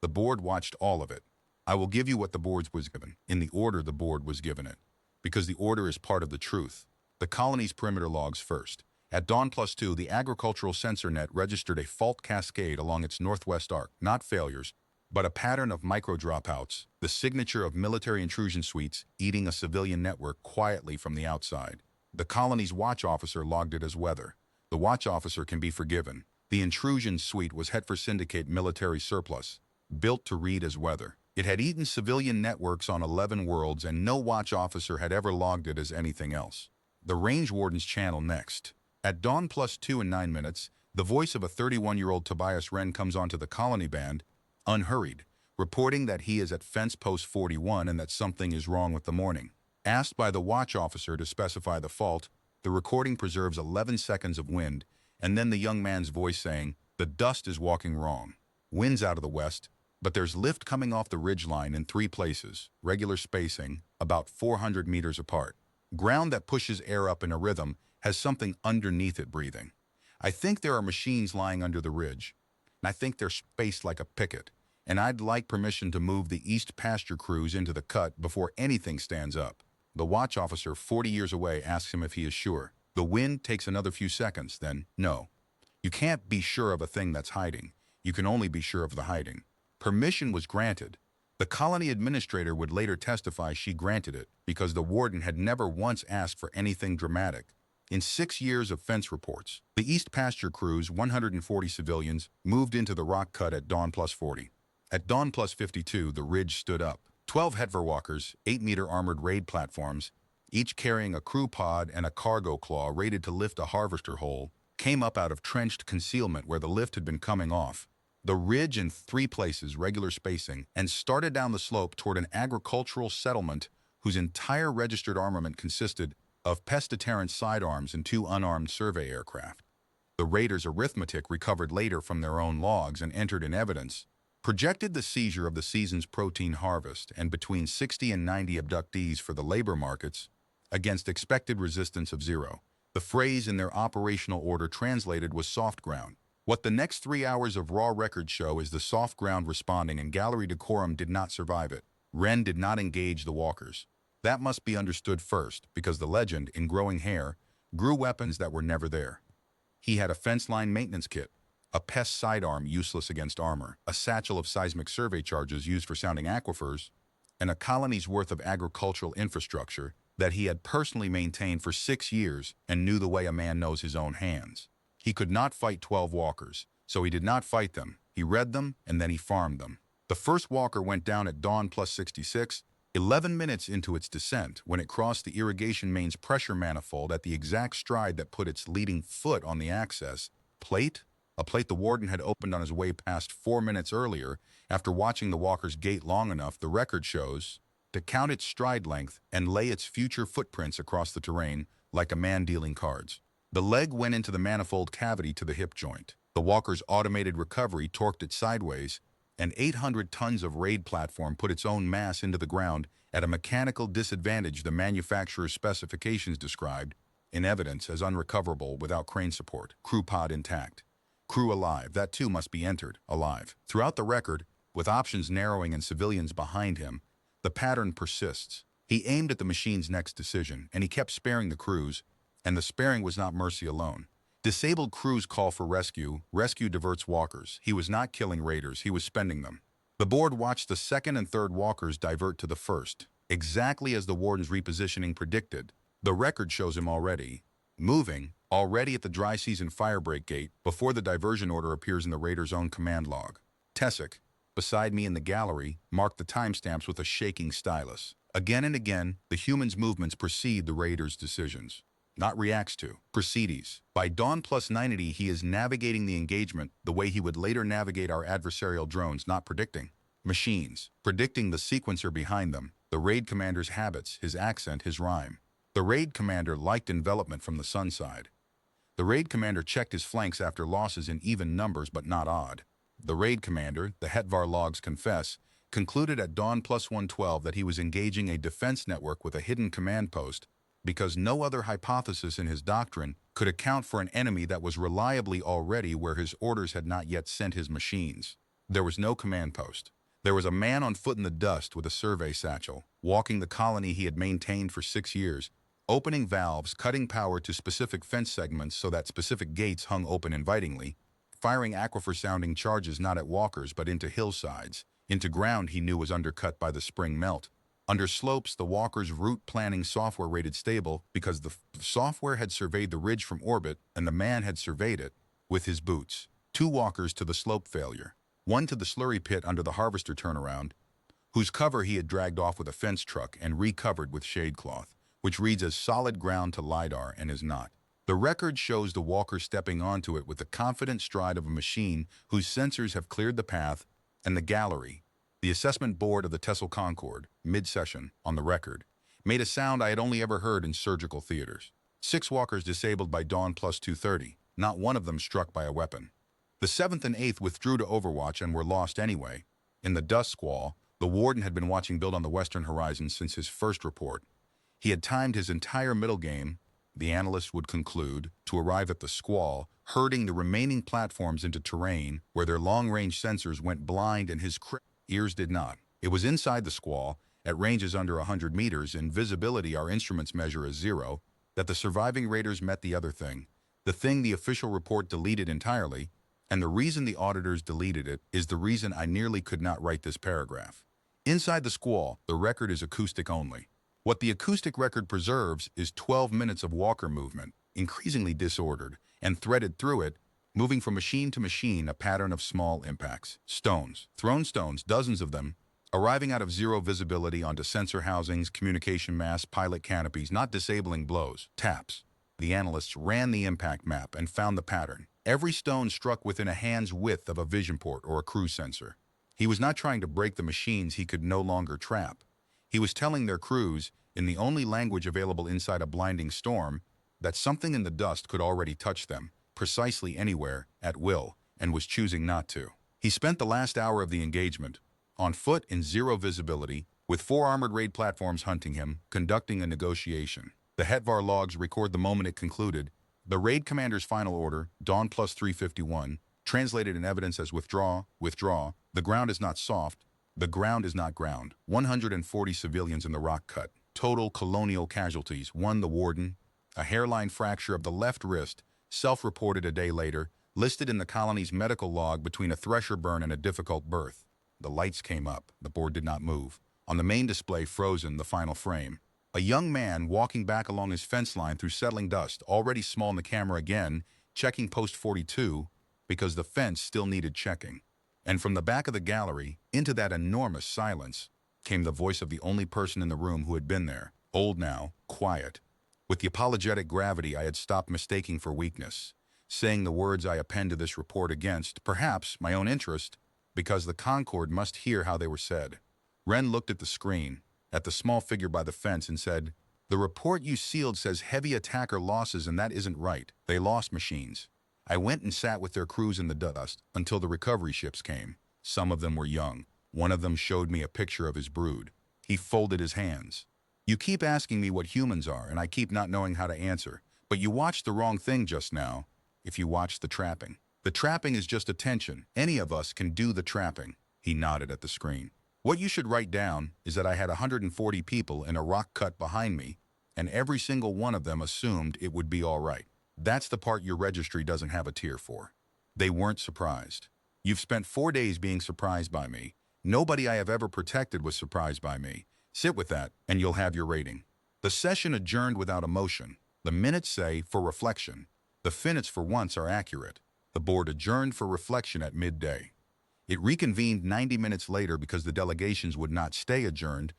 The board watched all of it. I will give you what the board was given, in the order the board was given it, because the order is part of the truth. The colony's perimeter logs first. At dawn +2, the agricultural sensor net registered a fault cascade along its northwest arc, not failures, but a pattern of micro-dropouts, the signature of military intrusion suites eating a civilian network quietly from the outside. The colony's watch officer logged it as weather. The watch officer can be forgiven. The intrusion suite was Hetfer Syndicate military surplus, built to read as weather. It had eaten civilian networks on 11 worlds, and no watch officer had ever logged it as anything else. The range warden's channel next. At dawn +2 and 9 minutes, the voice of a 31-year-old Tobias Wren comes onto the colony band, unhurried, reporting that he is at fence post 41 and that something is wrong with the morning. Asked by the watch officer to specify the fault, the recording preserves 11 seconds of wind, and then the young man's voice saying, "The dust is walking wrong. Wind's out of the west, but there's lift coming off the ridgeline in 3 places, regular spacing, about 400 meters apart. Ground that pushes air up in a rhythm has something underneath it breathing. I think there are machines lying under the ridge, and I think they're spaced like a picket, and I'd like permission to move the east pasture crews into the cut before anything stands up." The watch officer, 40 years away, asks him if he is sure. The wind takes another few seconds, then, no. You can't be sure of a thing that's hiding. You can only be sure of the hiding. Permission was granted. The colony administrator would later testify she granted it because the warden had never once asked for anything dramatic. In 6 years of fence reports, the East Pasture crew's 140 civilians moved into the rock cut at dawn plus 40. At dawn plus 52, the ridge stood up. 12 HFY walkers, 8-meter armored raid platforms, each carrying a crew pod and a cargo claw rated to lift a harvester hole, came up out of trenched concealment where the lift had been coming off. The ridge in 3 places, regular spacing, and started down the slope toward an agricultural settlement whose entire registered armament consisted of pest-deterrent sidearms and 2 unarmed survey aircraft. The raiders' arithmetic, recovered later from their own logs and entered in evidence, projected the seizure of the season's protein harvest and between 60 and 90 abductees for the labor markets against expected resistance of 0. The phrase in their operational order translated was soft ground. What the next 3 hours of raw records show is the soft ground responding, and gallery decorum did not survive it. Wren did not engage the walkers. That must be understood first, because the legend, in growing hair, grew weapons that were never there. He had a fence line maintenance kit, a pest sidearm useless against armor, a satchel of seismic survey charges used for sounding aquifers, and a colony's worth of agricultural infrastructure that he had personally maintained for 6 years and knew the way a man knows his own hands. He could not fight 12 walkers, so he did not fight them. He read them, and then he farmed them. The first walker went down at dawn plus 66, 11 minutes into its descent, when it crossed the irrigation main's pressure manifold at the exact stride that put its leading foot on the access plate, a plate the warden had opened on his way past 4 minutes earlier after watching the walker's gait long enough, the record shows, to count its stride length and lay its future footprints across the terrain like a man dealing cards. The leg went into the manifold cavity to the hip joint. The walker's automated recovery torqued it sideways, and 800 tons of raid platform put its own mass into the ground at a mechanical disadvantage the manufacturer's specifications described, in evidence as unrecoverable without crane support. Crew pod intact. Crew alive. That too must be entered, alive. Throughout the record, with options narrowing and civilians behind him, the pattern persists. He aimed at the machine's next decision, and he kept sparing the crews, and the sparing was not mercy alone. Disabled crews call for rescue. Rescue diverts walkers. He was not killing raiders. He was spending them. The board watched the second and third walkers divert to the first, exactly as the warden's repositioning predicted. The record shows him already moving, already at the dry season firebreak gate before the diversion order appears in the raider's own command log. Tessick, beside me in the gallery, marked the timestamps with a shaking stylus. Again and again, the human's movements precede the raider's decisions. Not reacts to, precedes. By dawn plus 90, he is navigating the engagement the way he would later navigate our adversarial drones, not predicting. Machines, predicting the sequencer behind them, the raid commander's habits, his accent, his rhyme. The raid commander liked envelopment from the sun side. The raid commander checked his flanks after losses in even numbers but not odd. The raid commander, the HFY logs confess, concluded at dawn plus 112 that he was engaging a defense network with a hidden command post, because no other hypothesis in his doctrine could account for an enemy that was reliably already where his orders had not yet sent his machines. There was no command post. There was a man on foot in the dust with a survey satchel, walking the colony he had maintained for 6 years, opening valves, cutting power to specific fence segments so that specific gates hung open invitingly, firing aquifer-sounding charges not at walkers but into hillsides, into ground he knew was undercut by the spring melt. Under slopes, the walker's route planning software rated stable because the software had surveyed the ridge from orbit and the man had surveyed it with his boots. 2 walkers to the slope failure, 1 to the slurry pit under the harvester turnaround, whose cover he had dragged off with a fence truck and recovered with shade cloth, which reads as solid ground to LiDAR and is not. The record shows the walker stepping onto it with the confident stride of a machine whose sensors have cleared the path, and the gallery, the assessment board of the Tessel Concord, mid-session, on the record, made a sound I had only ever heard in surgical theaters. 6 walkers disabled by dawn plus 230, not one of them struck by a weapon. The 7th and 8th withdrew to Overwatch and were lost anyway. In the dust squall, the warden had been watching build on the western horizon since his first report. He had timed his entire middle game, the analyst would conclude, to arrive at the squall, herding the remaining platforms into terrain where their long-range sensors went blind and his ears did not. It was inside the squall, at ranges under 100 meters, in visibility our instruments measure as 0, that the surviving raiders met the other thing, the thing the official report deleted entirely, and the reason the auditors deleted it is the reason I nearly could not write this paragraph. Inside the squall, the record is acoustic only. What the acoustic record preserves is 12 minutes of walker movement, increasingly disordered, and threaded through it, moving from machine to machine, a pattern of small impacts. Stones, thrown stones, dozens of them, arriving out of zero visibility onto sensor housings, communication masts, pilot canopies, not disabling blows. Taps. The analysts ran the impact map and found the pattern. Every stone struck within a hand's width of a vision port or a cruise sensor. He was not trying to break the machines he could no longer trap. He was telling their crews, in the only language available inside a blinding storm, that something in the dust could already touch them, precisely anywhere, at will, and was choosing not to. He spent the last hour of the engagement, on foot in zero visibility, with 4 armored raid platforms hunting him, conducting a negotiation. The HFY logs record the moment it concluded. The raid commander's final order, Dawn plus 351, translated in evidence as withdraw, withdraw, the ground is not soft, the ground is not ground. 140 civilians in the rock cut. Total colonial casualties. 1. The warden, a hairline fracture of the left wrist, self-reported a day later, listed in the colony's medical log between a thresher burn and a difficult birth. The lights came up. The board did not move. On the main display, frozen, the final frame. A young man walking back along his fence line through settling dust, already small in the camera again, checking post 42 because the fence still needed checking. And from the back of the gallery, into that enormous silence, came the voice of the only person in the room who had been there, old now, quiet, with the apologetic gravity I had stopped mistaking for weakness, saying the words I append to this report against, perhaps, my own interest, because the Concord must hear how they were said. Wren looked at the screen, at the small figure by the fence, and said, "The report you sealed says heavy attacker losses, and that isn't right. They lost machines." I went and sat with their crews in the dust until the recovery ships came. Some of them were young. One of them showed me a picture of his brood. He folded his hands. "You keep asking me what humans are, and I keep not knowing how to answer. But you watched the wrong thing just now, if you watched the trapping. The trapping is just attention. Any of us can do the trapping." He nodded at the screen. "What you should write down is that I had 140 people in a rock cut behind me, and every single one of them assumed it would be all right. That's the part your registry doesn't have a tier for. They weren't surprised. You've spent 4 days being surprised by me. Nobody I have ever protected was surprised by me. Sit with that, and you'll have your rating." The session adjourned without emotion. The minutes say, for reflection. The finits for once are accurate. The board adjourned for reflection at midday. It reconvened 90 minutes later because the delegations would not stay adjourned,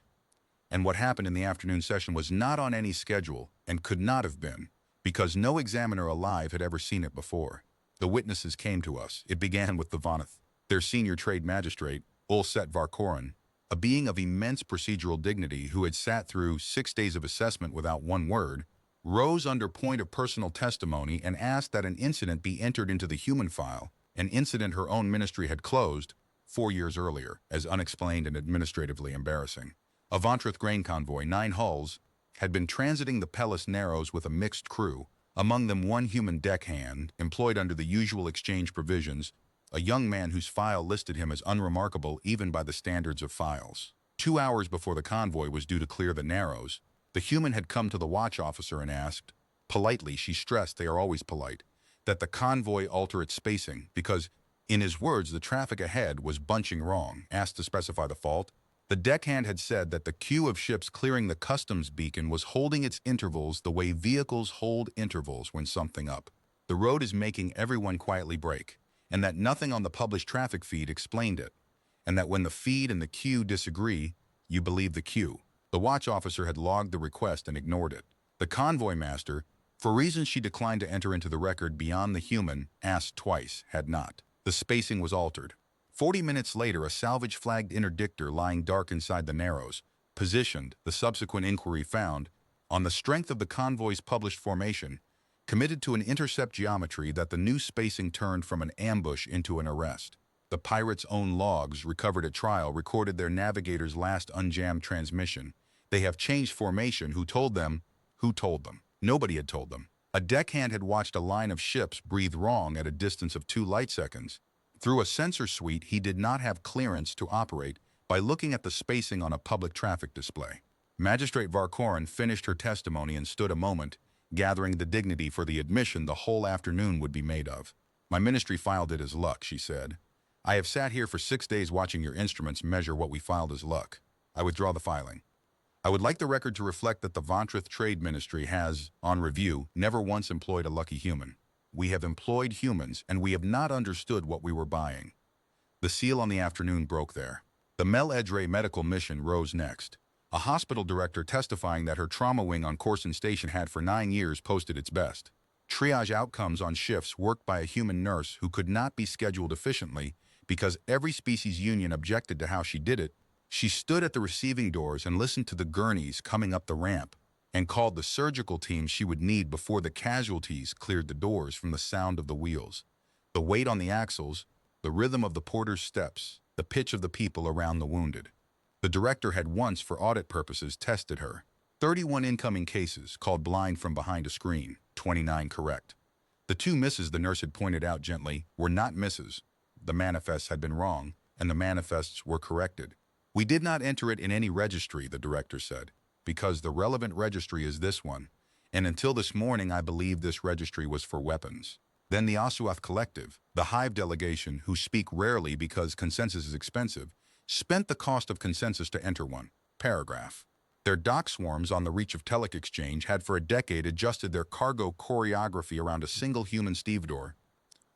and what happened in the afternoon session was not on any schedule and could not have been, because no examiner alive had ever seen it before. The witnesses came to us. It began with the Voneth, their senior trade magistrate, Ulset Varkoren, a being of immense procedural dignity who had sat through 6 days of assessment without one word, rose under point of personal testimony and asked that an incident be entered into the human file, an incident her own ministry had closed 4 years earlier, as unexplained and administratively embarrassing. A Vontreth grain convoy, 9 hulls, had been transiting the Pellis Narrows with a mixed crew, among them 1 human deckhand, employed under the usual exchange provisions, a young man whose file listed him as unremarkable even by the standards of files. 2 hours before the convoy was due to clear the Narrows, the human had come to the watch officer and asked, politely, she stressed they are always polite, that the convoy alter its spacing because, in his words, the traffic ahead was bunching wrong. Asked to specify the fault, the deckhand had said that the queue of ships clearing the customs beacon was holding its intervals the way vehicles hold intervals when something up. The road is making everyone quietly brake, and that nothing on the published traffic feed explained it, and that when the feed and the queue disagree, you believe the queue. The watch officer had logged the request and ignored it. The convoy master, for reasons she declined to enter into the record beyond the human, asked twice, had not. The spacing was altered. 40 minutes later, a salvage-flagged interdictor lying dark inside the Narrows, positioned, the subsequent inquiry found, on the strength of the convoy's published formation, committed to an intercept geometry that the new spacing turned from an ambush into an arrest. The pirates' own logs, recovered at trial, recorded their navigator's last unjammed transmission. They have changed formation. Who told them? Who told them? Nobody had told them. A deckhand had watched a line of ships breathe wrong at a distance of 2 light seconds. Through a sensor suite he did not have clearance to operate by looking at the spacing on a public traffic display. Magistrate Varkoren finished her testimony and stood a moment, gathering the dignity for the admission the whole afternoon would be made of. My ministry filed it as luck, she said. I have sat here for 6 days watching your instruments measure what we filed as luck. I withdraw the filing. I would like the record to reflect that the Vontreth Trade Ministry has, on review, never once employed a lucky human. We have employed humans, and we have not understood what we were buying. The seal on the afternoon broke there. The Mel Edre medical mission rose next. A hospital director testifying that her trauma wing on Corson Station had for 9 years posted its best. Triage outcomes on shifts worked by a human nurse who could not be scheduled efficiently because every species union objected to how she did it. She stood at the receiving doors and listened to the gurneys coming up the ramp and called the surgical team she would need before the casualties cleared the doors from the sound of the wheels, the weight on the axles, the rhythm of the porter's steps, the pitch of the people around the wounded. The director had once, for audit purposes, tested her. 31 incoming cases, called blind from behind a screen, 29 correct. The 2 misses the nurse had pointed out gently were not misses. The manifests had been wrong, and the manifests were corrected. We did not enter it in any registry, the director said, because the relevant registry is this one, and until this morning I believed this registry was for weapons. Then the Asuath Collective, the Hive delegation, who speak rarely because consensus is expensive, spent the cost of consensus to enter one. Paragraph. Their dock swarms on the reach of Telek Exchange had for a decade adjusted their cargo choreography around a single human stevedore.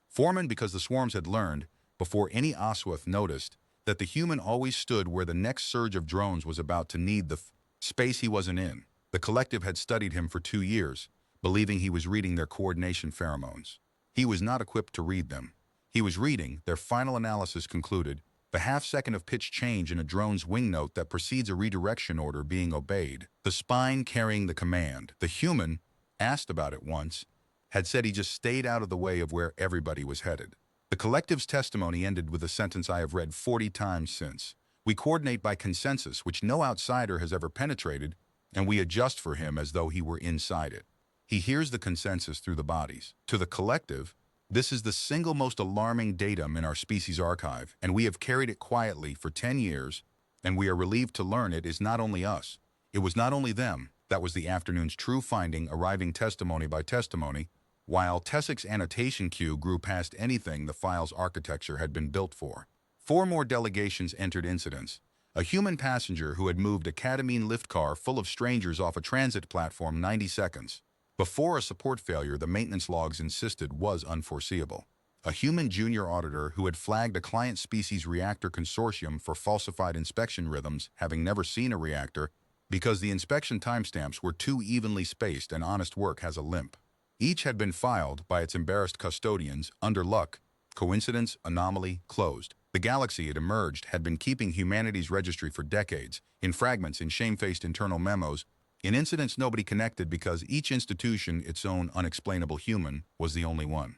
Foreman, because the swarms had learned, before any Asuath noticed, that the human always stood where the next surge of drones was about to need the space he wasn't in. The collective had studied him for 2 years, believing he was reading their coordination pheromones. He was not equipped to read them. He was reading, their final analysis concluded, the half-second of pitch change in a drone's wing note that precedes a redirection order being obeyed, the spine carrying the command. The human, asked about it once, had said he just stayed out of the way of where everybody was headed. The collective's testimony ended with a sentence I have read 40 times since. We coordinate by consensus, which no outsider has ever penetrated, and we adjust for him as though he were inside it. He hears the consensus through the bodies. To the collective, this is the single most alarming datum in our species archive, and we have carried it quietly for 10 years, and we are relieved to learn it is not only us. It was not only them. That was the afternoon's true finding, arriving testimony by testimony, while Tessek's annotation queue grew past anything the file's architecture had been built for. 4 more delegations entered incidents. A human passenger who had moved a Catamine lift car full of strangers off a transit platform 90 seconds. Before a support failure, the maintenance logs insisted was unforeseeable. A human junior auditor who had flagged a client species reactor consortium for falsified inspection rhythms, having never seen a reactor, because the inspection timestamps were too evenly spaced and honest work has a limp. Each had been filed by its embarrassed custodians under luck, coincidence, anomaly, closed. The galaxy it emerged had been keeping humanity's registry for decades, in fragments, in shamefaced internal memos, in incidents nobody connected because each institution, its own unexplainable human, was the only one.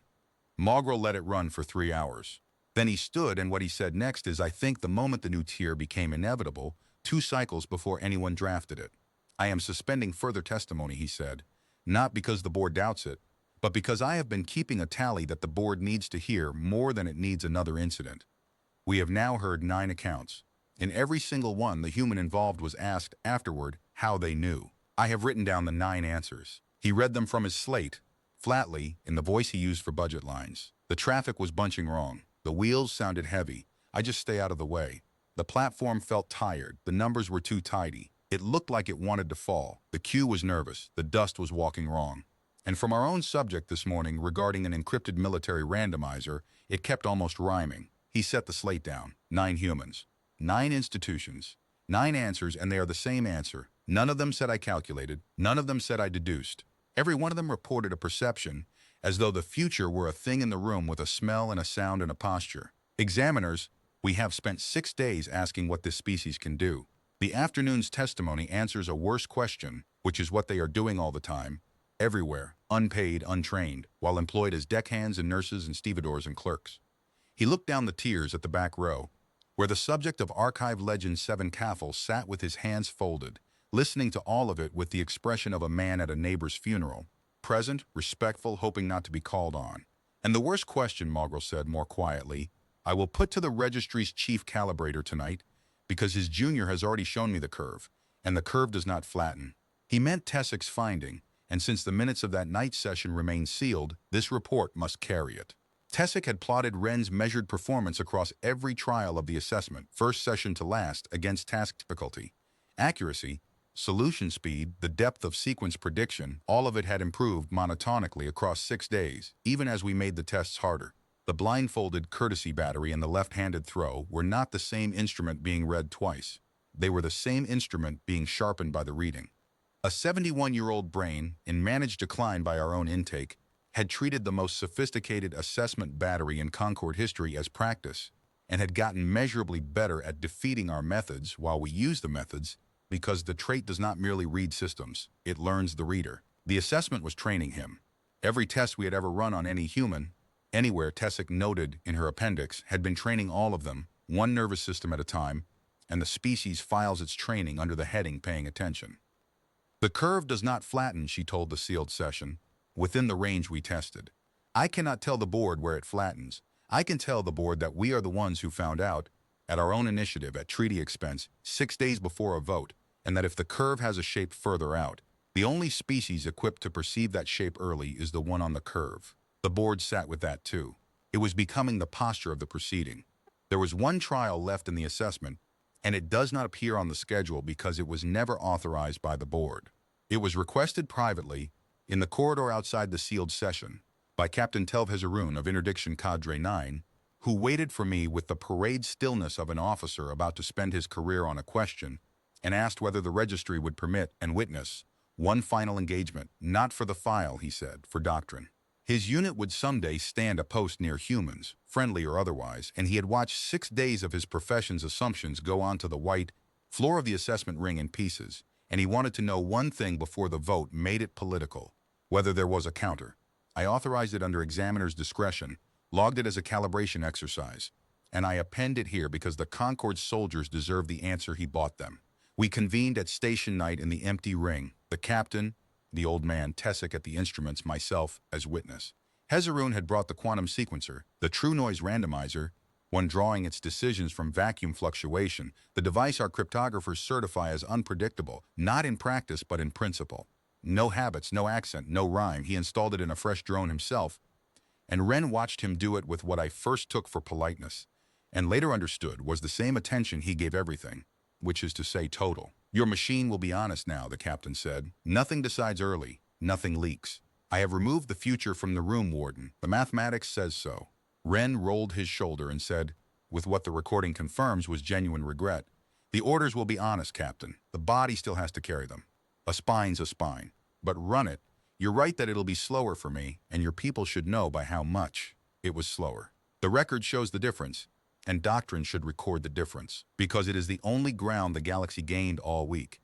Mogrel let it run for 3 hours. Then he stood, and what he said next is, I think the moment the new tier became inevitable, 2 cycles before anyone drafted it. I am suspending further testimony, he said, not because the board doubts it, but because I have been keeping a tally that the board needs to hear more than it needs another incident. We have now heard 9 accounts. In every single one, the human involved was asked afterward how they knew. I have written down the 9 answers. He read them from his slate, flatly, in the voice he used for budget lines. The traffic was bunching wrong. The wheels sounded heavy. I just stay out of the way. The platform felt tired. The numbers were too tidy. It looked like it wanted to fall. The queue was nervous. The dust was walking wrong. And from our own subject this morning regarding an encrypted military randomizer, it kept almost rhyming. He set the slate down. 9 humans. 9 institutions. 9 answers, and they are the same answer. None of them said I calculated. None of them said I deduced. Every one of them reported a perception, as though the future were a thing in the room with a smell and a sound and a posture. Examiners, we have spent 6 days asking what this species can do. The afternoon's testimony answers a worse question, which is what they are doing all the time, everywhere, unpaid, untrained, while employed as deckhands and nurses and stevedores and clerks. He looked down the tiers at the back row, where the subject of Archive Legend 7 Caffel sat with his hands folded, listening to all of it with the expression of a man at a neighbor's funeral, present, respectful, hoping not to be called on. And the worst question, Mogrel said more quietly, I will put to the registry's chief calibrator tonight, because his junior has already shown me the curve, and the curve does not flatten. He meant Tessek's finding, and since the minutes of that night session remain sealed, this report must carry it. Tessick had plotted Wren's measured performance across every trial of the assessment, first session to last, against task difficulty, accuracy, solution speed, the depth of sequence prediction. All of it had improved monotonically across 6 days, even as we made the tests harder. The blindfolded courtesy battery and the left-handed throw were not the same instrument being read twice. They were the same instrument being sharpened by the reading. A 71-year-old brain, in managed decline by our own intake, had treated the most sophisticated assessment battery in Concord history as practice, and had gotten measurably better at defeating our methods while we used the methods, because the trait does not merely read systems, it learns the reader. The assessment was training him. Every test we had ever run on any human, anywhere, Tessick noted in her appendix, had been training all of them, one nervous system at a time, and the species files its training under the heading paying attention. The curve does not flatten, she told the sealed session, within the range we tested. I cannot tell the board where it flattens. I can tell the board that we are the ones who found out, at our own initiative, at treaty expense, 6 days before a vote, and that if the curve has a shape further out, the only species equipped to perceive that shape early is the one on the curve. The board sat with that too. It was becoming the posture of the proceeding. There was one trial left in the assessment, and it does not appear on the schedule because it was never authorized by the board. It was requested privately, in the corridor outside the sealed session, by Captain Telvhezaroon of Interdiction Cadre 9, who waited for me with the parade stillness of an officer about to spend his career on a question, and asked whether the registry would permit and witness one final engagement, not for the file, he said, for doctrine. His unit would someday stand a post near humans, friendly or otherwise, and he had watched 6 days of his profession's assumptions go onto the white floor of the assessment ring in pieces, and he wanted to know one thing before the vote made it political, whether there was a counter. I authorized it under examiner's discretion, logged it as a calibration exercise, and I append it here because the Concord soldiers deserve the answer he bought them. We convened at station night in the empty ring, the captain, the old man, Tessick at the instruments, myself as witness. Hezaroon had brought the quantum sequencer, the true noise randomizer, one drawing its decisions from vacuum fluctuation, the device our cryptographers certify as unpredictable, not in practice but in principle. No habits, no accent, no rhyme. He installed it in a fresh drone himself, and Wren watched him do it with what I first took for politeness, and later understood was the same attention he gave everything, which is to say total. Your machine will be honest now, the captain said. Nothing decides early, nothing leaks. I have removed the future from the room warden. The mathematics says so. Wren rolled his shoulder and said, with what the recording confirms was genuine regret, the orders will be honest, Captain. The body still has to carry them. A spine's a spine. But run it. You're right that it'll be slower for me, and your people should know by how much it was slower. The record shows the difference, and doctrine should record the difference, because it is the only ground the galaxy gained all week.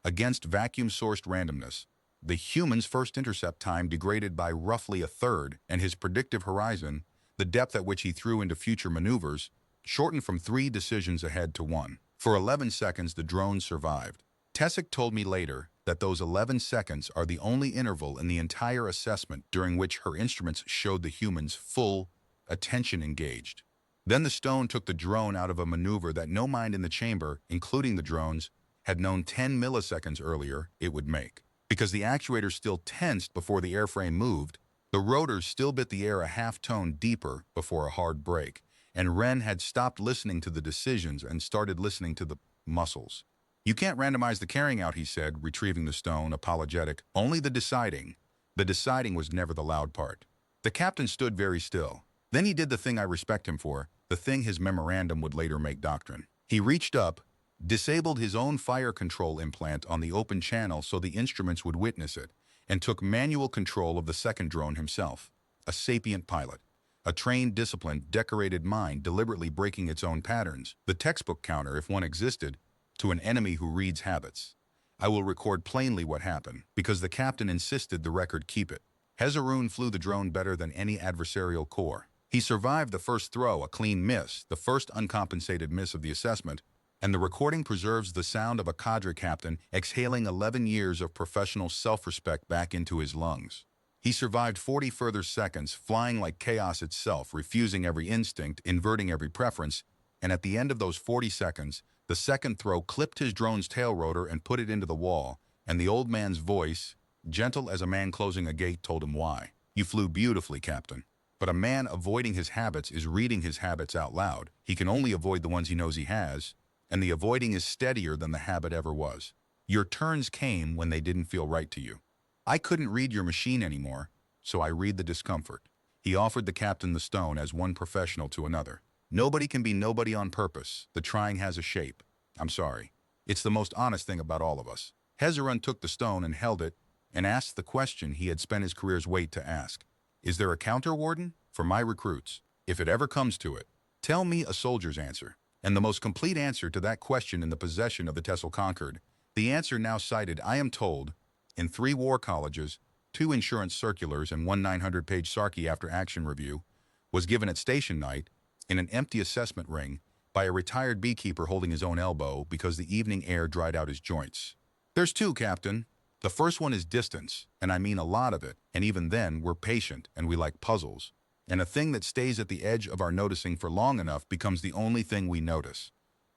Against vacuum-sourced randomness, the human's first intercept time degraded by roughly a third, and his predictive horizon, the depth at which he threw into future maneuvers, shortened from 3 decisions ahead to 1. For 11 seconds, the drone survived. Tessick told me later that those 11 seconds are the only interval in the entire assessment during which her instruments showed the human's full attention engaged. Then the stone took the drone out of a maneuver that no mind in the chamber, including the drones, had known 10 milliseconds earlier it would make. Because the actuator still tensed before the airframe moved, the rotors still bit the air a half-tone deeper before a hard break, and Wren had stopped listening to the decisions and started listening to the muscles. You can't randomize the carrying out, he said, retrieving the stone, apologetic. Only the deciding. The deciding was never the loud part. The captain stood very still. Then he did the thing I respect him for, the thing his memorandum would later make doctrine. He reached up, disabled his own fire control implant on the open channel so the instruments would witness it, and took manual control of the second drone himself. A sapient pilot. A trained, disciplined, decorated mind deliberately breaking its own patterns. The textbook counter, if one existed, to an enemy who reads habits. I will record plainly what happened, because the captain insisted the record keep it. Hezaroon flew the drone better than any adversarial corps. He survived the first throw, a clean miss, the first uncompensated miss of the assessment, and the recording preserves the sound of a cadre captain exhaling 11 years of professional self-respect back into his lungs. He survived 40 further seconds, flying like chaos itself, refusing every instinct, inverting every preference, and at the end of those 40 seconds, the second throw clipped his drone's tail rotor and put it into the wall, and the old man's voice, gentle as a man closing a gate, told him why. "You flew beautifully, Captain. But a man avoiding his habits is reading his habits out loud. He can only avoid the ones he knows he has, and the avoiding is steadier than the habit ever was. Your turns came when they didn't feel right to you. I couldn't read your machine anymore, so I read the discomfort." He offered the captain the stone as one professional to another. "Nobody can be nobody on purpose. The trying has a shape. I'm sorry. It's the most honest thing about all of us." Hezarun took the stone and held it and asked the question he had spent his career's weight to ask. "Is there a counter-warden? For my recruits, if it ever comes to it, tell me a soldier's answer." And the most complete answer to that question in the possession of the Tessel Conquered. The answer now cited, I am told, in 3 war colleges, 2 insurance circulars, and 1 900-page Sarki after-action review, was given at station night in an empty assessment ring by a retired beekeeper holding his own elbow because the evening air dried out his joints. "There's 2, Captain. The first one is distance, and I mean a lot of it, and even then, we're patient and we like puzzles. And a thing that stays at the edge of our noticing for long enough becomes the only thing we notice.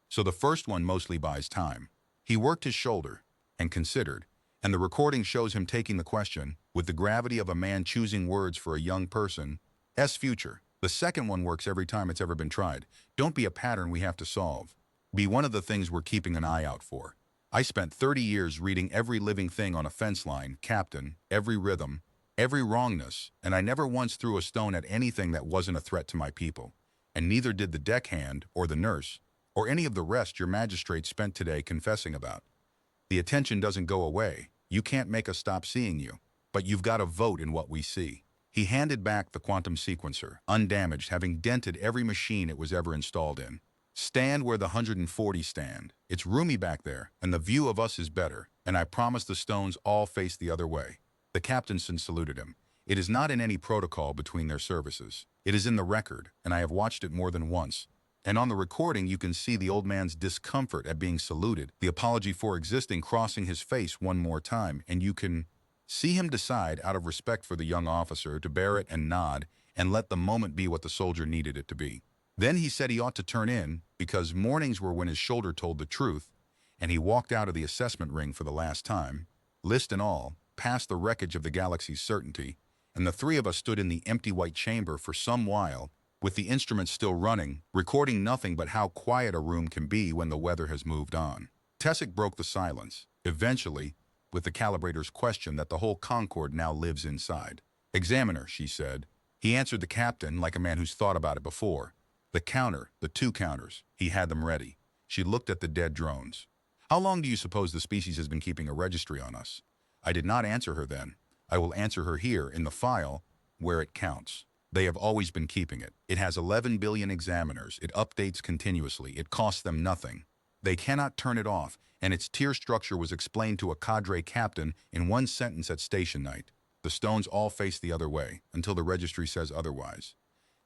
So the first one mostly buys time." He worked his shoulder and considered, and the recording shows him taking the question with the gravity of a man choosing words for a young person's future. "The second one works every time it's ever been tried. Don't be a pattern we have to solve. Be one of the things we're keeping an eye out for. I spent 30 years reading every living thing on a fence line, Captain, every rhythm, every wrongness, and I never once threw a stone at anything that wasn't a threat to my people. And neither did the deckhand or the nurse, or any of the rest your magistrate spent today confessing about. The attention doesn't go away. You can't make us stop seeing you. But you've got to vote in what we see." He handed back the quantum sequencer, undamaged, having dented every machine it was ever installed in. "Stand where the 140 stand. It's roomy back there, and the view of us is better, and I promise the stones all face the other way." The captain saluted him. "It is not in any protocol between their services. It is in the record, and I have watched it more than once. And on the recording you can see the old man's discomfort at being saluted, the apology for existing crossing his face one more time, and you can see him decide, out of respect for the young officer, to bear it and nod and let the moment be what the soldier needed it to be. Then he said he ought to turn in, because mornings were when his shoulder told the truth, and he walked out of the assessment ring for the last time, list and all, past the wreckage of the galaxy's certainty, and the 3 of us stood in the empty white chamber for some while, with the instruments still running, recording nothing but how quiet a room can be when the weather has moved on. Tessic broke the silence, eventually, with the calibrator's question that the whole Concord now lives inside. "Examiner," she said. He answered the captain like a man who's thought about it before. "The counter, the 2 counters, he had them ready." She looked at the dead drones. "How long do you suppose the species has been keeping a registry on us?" I did not answer her then. I will answer her here, in the file, where it counts. They have always been keeping it. It has 11 billion examiners. It updates continuously. It costs them nothing. They cannot turn it off, and its tier structure was explained to a cadre captain in one sentence at station night. The stones all face the other way, until the registry says otherwise.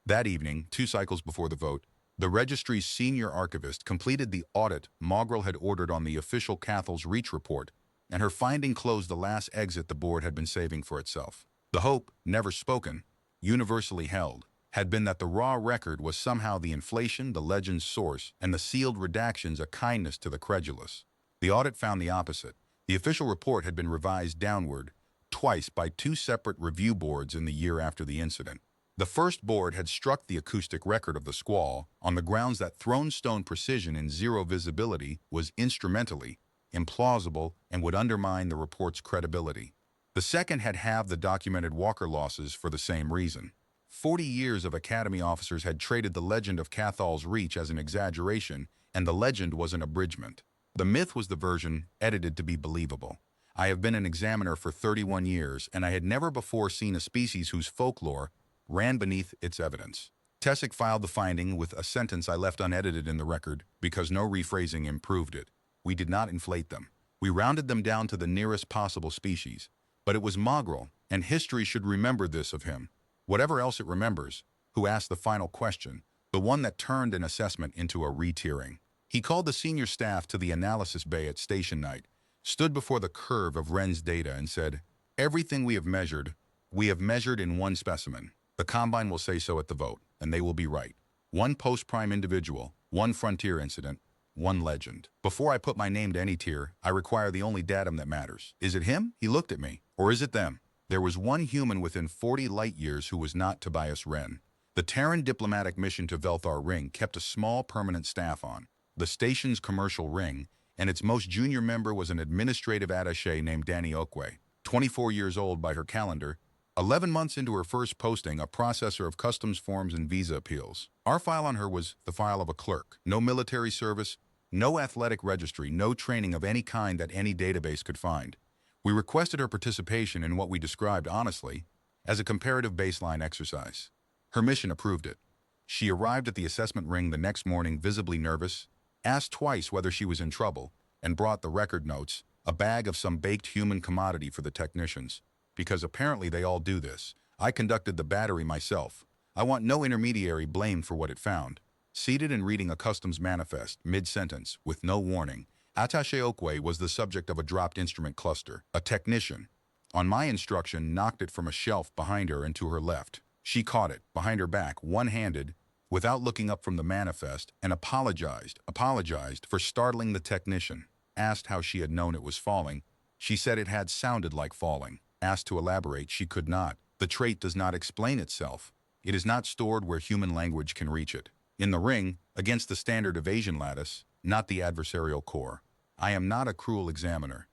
That evening, 2 cycles before the vote, the registry's senior archivist completed the audit Mogrel had ordered on the official Cathal's Reach report, and her finding closed the last exit the board had been saving for itself. The hope, never spoken, universally held, had been that the raw record was somehow the inflation, the legend's source, and the sealed redactions a kindness to the credulous. The audit found the opposite. The official report had been revised downward, twice by 2 separate review boards in the year after the incident. The first board had struck the acoustic record of the squall on the grounds that thrown stone precision in zero visibility was instrumentally implausible and would undermine the report's credibility. The second had halved the documented Walker losses for the same reason. 40 years of Academy officers had traded the legend of Cathal's Reach as an exaggeration, and the legend was an abridgment. The myth was the version edited to be believable. I have been an examiner for 31 years, and I had never before seen a species whose folklore ran beneath its evidence. Tessic filed the finding with a sentence I left unedited in the record because no rephrasing improved it. We did not inflate them. We rounded them down to the nearest possible species. But it was Mogrel, and history should remember this of him, whatever else it remembers, who asked the final question, the one that turned an assessment into a re-tiering. He called the senior staff to the analysis bay at station night, stood before the curve of Wren's data and said, "Everything we have measured in one specimen. The Combine will say so at the vote, and they will be right. 1 post-prime individual, 1 frontier incident, 1 legend. Before I put my name to any tier, I require the only datum that matters. Is it him?" He looked at me. Or is it them? There was one human within 40 light-years who was not Tobias Wren. The Terran diplomatic mission to Velthar Ring kept a small permanent staff on the station's commercial ring, and its most junior member was an administrative attaché named Danny Okwe, 24 years old by her calendar, 11 months into her first posting, a processor of customs forms and visa appeals. Our file on her was the file of a clerk. No military service, no athletic registry, no training of any kind that any database could find. We requested her participation in what we described, honestly, as a comparative baseline exercise. Her mission approved it. She arrived at the assessment ring the next morning visibly nervous, asked twice whether she was in trouble, and brought the record notes, a bag of some baked human commodity for the technicians. Because apparently they all do this. I conducted the battery myself. I want no intermediary blamed for what it found. Seated and reading a customs manifest, mid-sentence, with no warning, Attaché Okwe was the subject of a dropped instrument cluster. A technician, on my instruction, knocked it from a shelf behind her and to her left. She caught it, behind her back, one-handed, without looking up from the manifest, and apologized for startling the technician. Asked how she had known it was falling. She said it had sounded like falling. Asked to elaborate, she could not. The trait does not explain itself. It is not stored where human language can reach it. In the ring, against the standard evasion lattice, not the adversarial core. I am not a cruel examiner.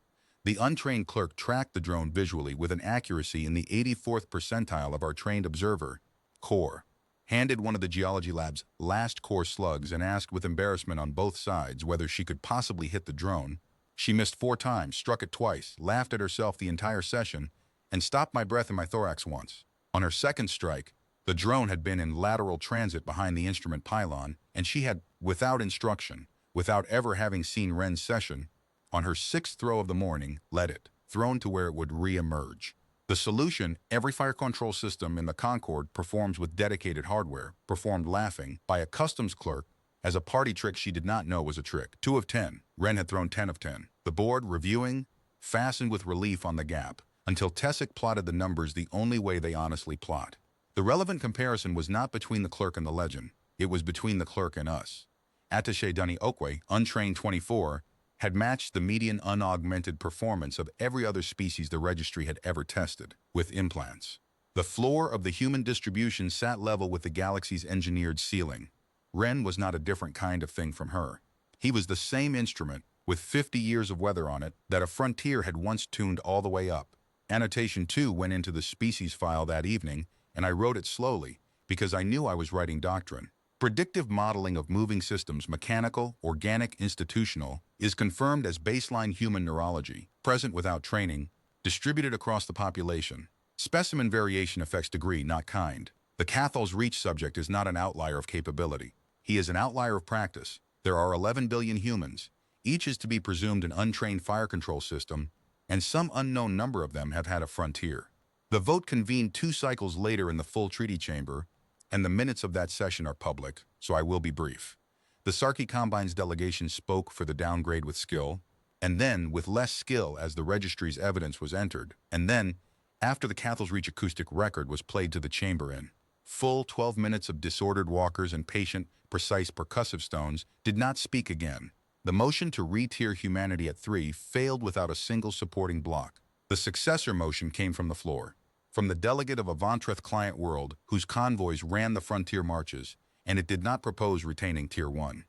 The untrained clerk tracked the drone visually with an accuracy in the 84th percentile of our trained observer, core. Handed one of the geology lab's last core slugs and asked with embarrassment on both sides whether she could possibly hit the drone. She missed 4 times, struck it twice, laughed at herself the entire session, and stopped my breath in my thorax once. On her second strike, the drone had been in lateral transit behind the instrument pylon, and she had, without instruction, without ever having seen Wren's session, on her 6th throw of the morning, let it, thrown to where it would re-emerge. The solution, every fire control system in the Concorde performs with dedicated hardware, performed laughing, by a customs clerk, as a party trick she did not know was a trick. 2 of 10. Wren had thrown 10 of 10. The board, reviewing, fastened with relief on the gap, until Tessick plotted the numbers the only way they honestly plot. The relevant comparison was not between the clerk and the legend. It was between the clerk and us. Attaché Danny Okwe, untrained 24, had matched the median unaugmented performance of every other species the registry had ever tested, with implants. The floor of the human distribution sat level with the galaxy's engineered ceiling. Wren was not a different kind of thing from her. He was the same instrument, with 50 years of weather on it, that a frontier had once tuned all the way up. Annotation 2 went into the species file that evening, and I wrote it slowly, because I knew I was writing doctrine. Predictive modeling of moving systems, mechanical, organic, institutional, is confirmed as baseline human neurology, present without training, distributed across the population. Specimen variation affects degree, not kind. The Cathal's Reach subject is not an outlier of capability. He is an outlier of practice. There are 11 billion humans. Each is to be presumed an untrained fire control system, and some unknown number of them have had a frontier. The vote convened 2 cycles later in the full treaty chamber, and the minutes of that session are public, so I will be brief. The Sarki Combine's delegation spoke for the downgrade with skill, and then with less skill as the registry's evidence was entered, and then, after the Cathal's Reach acoustic record was played to the chamber in full 12 minutes of disordered walkers and patient, precise percussive stones, did not speak again. The motion to re-tier humanity at 3 failed without a single supporting block. The successor motion came from the floor, from the delegate of a Vontreth client world whose convoys ran the frontier marches, and it did not propose retaining Tier 1.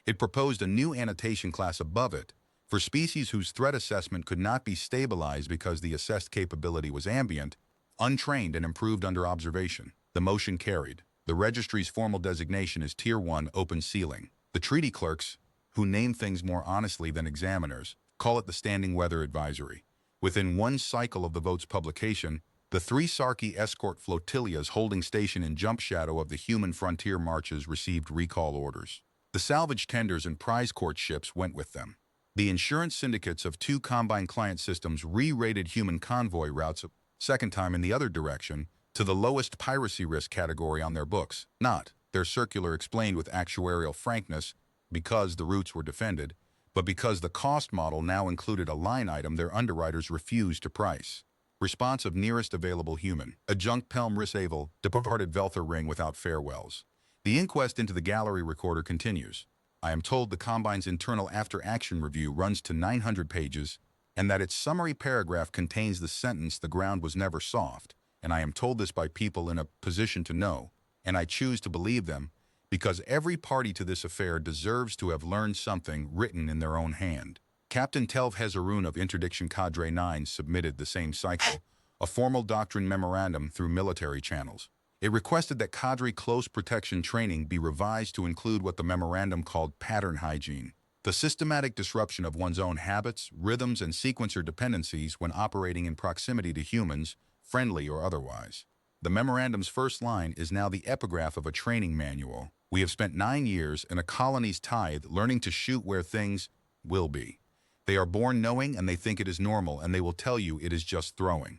It proposed a new annotation class above it for species whose threat assessment could not be stabilized because the assessed capability was ambient, untrained, and improved under observation. The motion carried. The registry's formal designation is Tier 1 open ceiling. The treaty clerks, who name things more honestly than examiners, call it the Standing Weather Advisory. Within 1 cycle of the vote's publication, the 3 Sarki escort flotillas holding station in jump shadow of the human frontier marches received recall orders. The salvage tenders and prize court ships went with them. The insurance syndicates of 2 Combine client systems re-rated human convoy routes a second time in the other direction to the lowest piracy risk category on their books. Not, their circular explained with actuarial frankness, because the routes were defended, but because the cost model now included a line item their underwriters refused to price. Response of nearest available human. Adjunct Pelm Risavel departed Velthar Ring without farewells. The inquest into the gallery recorder continues. I am told the Combine's internal after-action review runs to 900 pages, and that its summary paragraph contains the sentence, "The ground was never soft," and I am told this by people in a position to know, and I choose to believe them, because every party to this affair deserves to have learned something written in their own hand. Captain Telv Hezarun of Interdiction Cadre 9 submitted the same cycle, a formal doctrine memorandum through military channels. It requested that cadre close protection training be revised to include what the memorandum called pattern hygiene, the systematic disruption of one's own habits, rhythms, and sequencer dependencies when operating in proximity to humans, friendly or otherwise. The memorandum's first line is now the epigraph of a training manual. "We have spent 9 years in a colony's tithe learning to shoot where things will be. They are born knowing and they think it is normal, and they will tell you it is just throwing."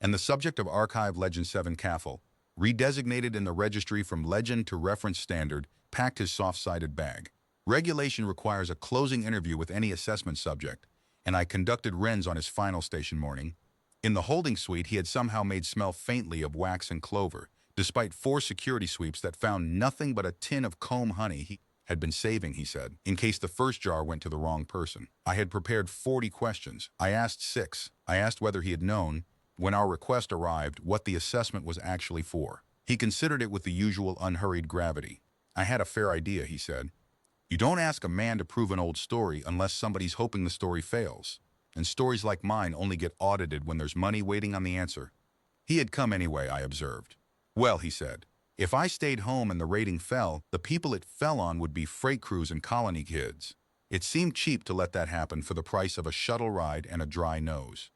And the subject of Archive Legend 7 CAFL, redesignated in the registry from legend to reference standard, packed his soft-sided bag. Regulation requires a closing interview with any assessment subject, and I conducted Renz on his final station morning. In the holding suite, he had somehow made smell faintly of wax and clover, despite 4 security sweeps that found nothing but a tin of comb honey he had been saving, he said, in case the first jar went to the wrong person. I had prepared 40 questions. I asked 6. I asked whether he had known, when our request arrived, what the assessment was actually for. He considered it with the usual unhurried gravity. "I had a fair idea," he said. "You don't ask a man to prove an old story unless somebody's hoping the story fails. And stories like mine only get audited when there's money waiting on the answer." He had come anyway, I observed. "Well," he said, "if I stayed home and the rating fell, the people it fell on would be freight crews and colony kids. It seemed cheap to let that happen for the price of a shuttle ride and a dry nose."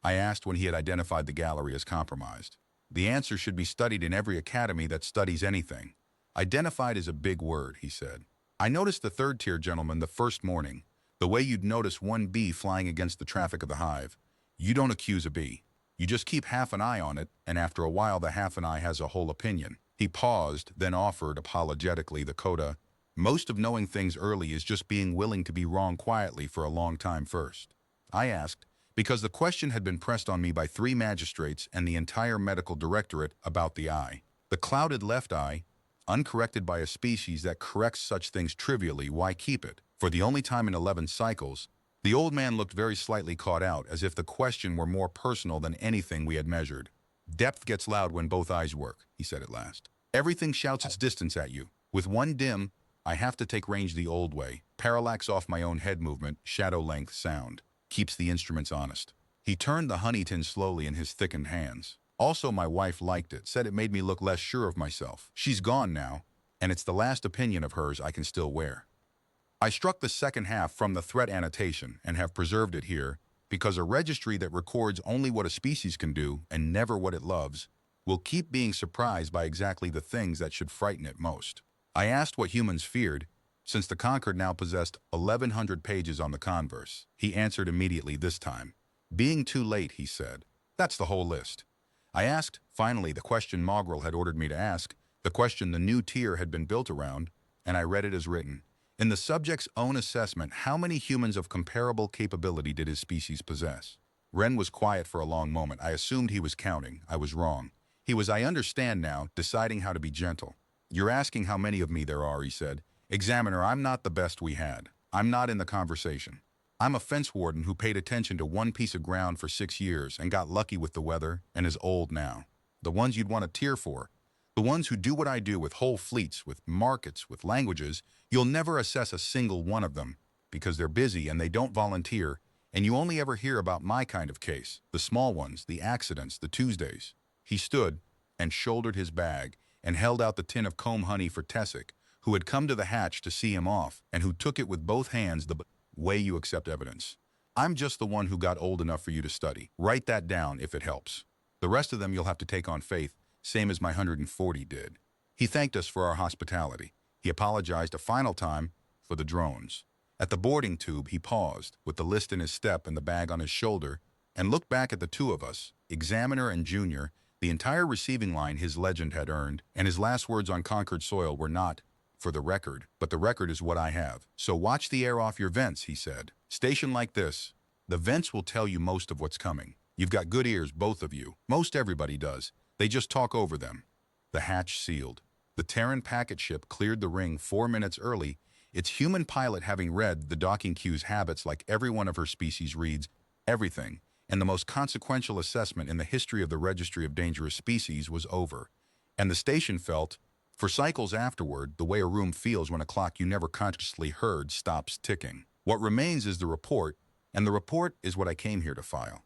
I asked when he had identified the gallery as compromised. "The answer should be studied in every academy that studies anything." "Identified is a big word," he said. "I noticed the third-tier gentleman the first morning, the way you'd notice one bee flying against the traffic of the hive. You don't accuse a bee. You just keep half an eye on it, and after a while the half an eye has a whole opinion." He paused, then offered apologetically the coda, "Most of knowing things early is just being willing to be wrong quietly for a long time first." I asked, because the question had been pressed on me by 3 magistrates and the entire medical directorate about the eye. The clouded left eye, uncorrected by a species that corrects such things trivially, why keep it? For the only time in 11 cycles, the old man looked very slightly caught out, as if the question were more personal than anything we had measured. "Depth gets loud when both eyes work," he said at last. "Everything shouts its distance at you. With one dim, I have to take range the old way. Parallax off my own head movement, shadow length sound. Keeps the instruments honest." He turned the honey tin slowly in his thickened hands. "Also, my wife liked it, said it made me look less sure of myself. She's gone now, and it's the last opinion of hers I can still wear." I struck the second half from the threat annotation and have preserved it here, because a registry that records only what a species can do and never what it loves will keep being surprised by exactly the things that should frighten it most. I asked what humans feared, since the Concord now possessed 1,100 pages on the converse. He answered immediately this time. "Being too late," he said. "That's the whole list." I asked, finally, the question Mogrel had ordered me to ask, the question the new tier had been built around, and I read it as written. In the subject's own assessment, how many humans of comparable capability did his species possess? Ren was quiet for a long moment. I assumed he was counting. I was wrong. He was, I understand now, deciding how to be gentle. "You're asking how many of me there are," he said. "Examiner, I'm not the best we had. I'm not in the conversation. I'm a fence warden who paid attention to one piece of ground for 6 years and got lucky with the weather and is old now. The ones you'd want to tier for, the ones who do what I do with whole fleets, with markets, with languages, you'll never assess a single one of them because they're busy and they don't volunteer, and you only ever hear about my kind of case, the small ones, the accidents, the Tuesdays." He stood and shouldered his bag and held out the tin of comb honey for Tessic, who had come to the hatch to see him off and who took it with both hands the way you accept evidence. "I'm just the one who got old enough for you to study. Write that down if it helps. The rest of them you'll have to take on faith, same as my 140 did." He thanked us for our hospitality. He apologized a final time for the drones. At the boarding tube, he paused, with the list in his step and the bag on his shoulder, and looked back at the 2 of us, examiner and junior, the entire receiving line his legend had earned, and his last words on conquered soil were not, "For the record," but the record is what I have. "So watch the air off your vents," he said. "Station like this, the vents will tell you most of what's coming. You've got good ears, both of you. Most everybody does. They just talk over them." The hatch sealed. The Terran packet ship cleared the ring 4 minutes early, its human pilot having read the docking queue's habits like every one of her species reads, everything, and the most consequential assessment in the history of the Registry of Dangerous Species was over. And the station felt, for cycles afterward, the way a room feels when a clock you never consciously heard stops ticking. What remains is the report, and the report is what I came here to file.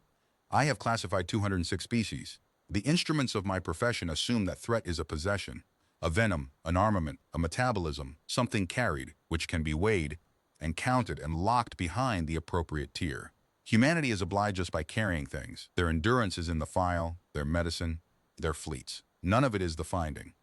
I have classified 206 species. The instruments of my profession assume that threat is a possession, a venom, an armament, a metabolism, something carried, which can be weighed and counted and locked behind the appropriate tier. Humanity is obliged us by carrying things. Their endurance is in the file, their medicine, their fleets. None of it is the finding.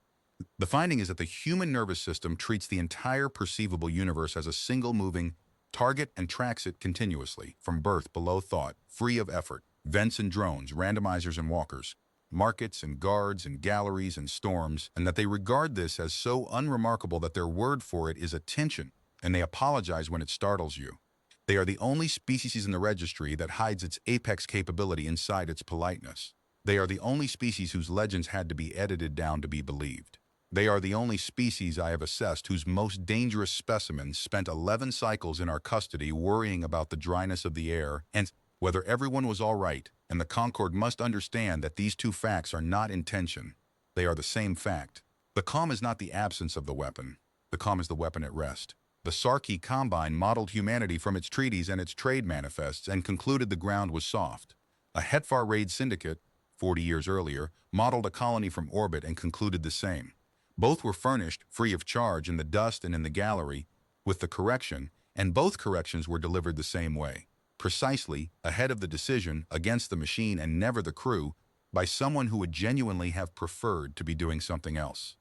The finding is that the human nervous system treats the entire perceivable universe as a single moving target and tracks it continuously, from birth below thought, free of effort. Vents and drones, randomizers and walkers, markets and guards and galleries and storms, and that they regard this as so unremarkable that their word for it is attention, and they apologize when it startles you. They are the only species in the registry that hides its apex capability inside its politeness. They are the only species whose legends had to be edited down to be believed. They are the only species I have assessed whose most dangerous specimens spent 11 cycles in our custody worrying about the dryness of the air and whether everyone was all right, and the Concord must understand that these two facts are not in tension. They are the same fact. The calm is not the absence of the weapon. The calm is the weapon at rest. The Sarki Combine modeled humanity from its treaties and its trade manifests and concluded the ground was soft. A HFY raid syndicate, 40 years earlier, modeled a colony from orbit and concluded the same. Both were furnished, free of charge, in the dust and in the gallery, with the correction, and both corrections were delivered the same way. Precisely, ahead of the decision, against the machine and never the crew, by someone who would genuinely have preferred to be doing something else.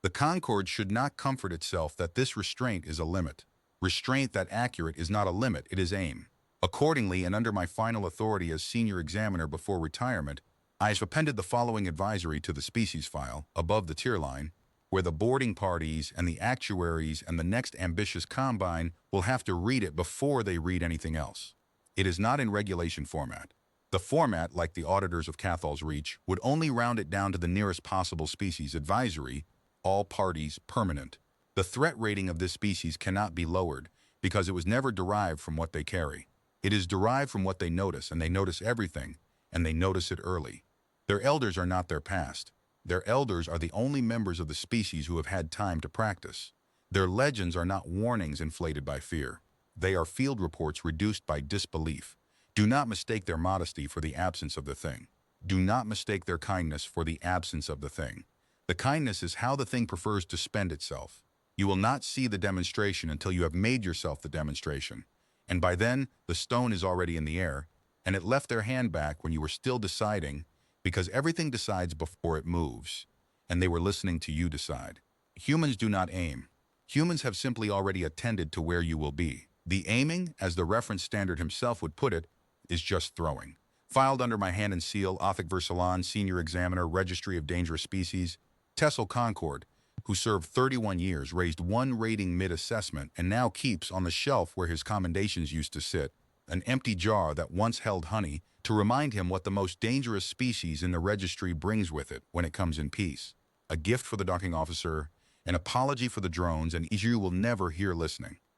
The Concord should not comfort itself that this restraint is a limit. Restraint that accurate is not a limit, it is aim. Accordingly, and under my final authority as senior examiner before retirement, I have appended the following advisory to the species file, above the tier line, where the boarding parties and the actuaries and the next ambitious combine will have to read it before they read anything else. It is not in regulation format. The format, like the auditors of Cathal's Reach, would only round it down to the nearest possible species advisory, all parties permanent. The threat rating of this species cannot be lowered because it was never derived from what they carry. It is derived from what they notice, and they notice everything, and they notice it early. Their elders are not their past. Their elders are the only members of the species who have had time to practice. Their legends are not warnings inflated by fear. They are field reports reduced by disbelief. Do not mistake their modesty for the absence of the thing. Do not mistake their kindness for the absence of the thing. The kindness is how the thing prefers to spend itself. You will not see the demonstration until you have made yourself the demonstration. And by then, the stone is already in the air, and it left their hand back when you were still deciding, because everything decides before it moves, and they were listening to you decide. Humans do not aim. Humans have simply already attended to where you will be. The aiming, as the reference standard himself would put it, is just throwing. Filed under my hand and seal, Othik Versalan, Senior Examiner, Registry of Dangerous Species, Tessel Concord, who served 31 years, raised 1 rating mid-assessment and now keeps on the shelf where his commendations used to sit, an empty jar that once held honey, to remind him what the most dangerous species in the registry brings with it when it comes in peace. A gift for the docking officer, an apology for the drones, and you will never hear listening.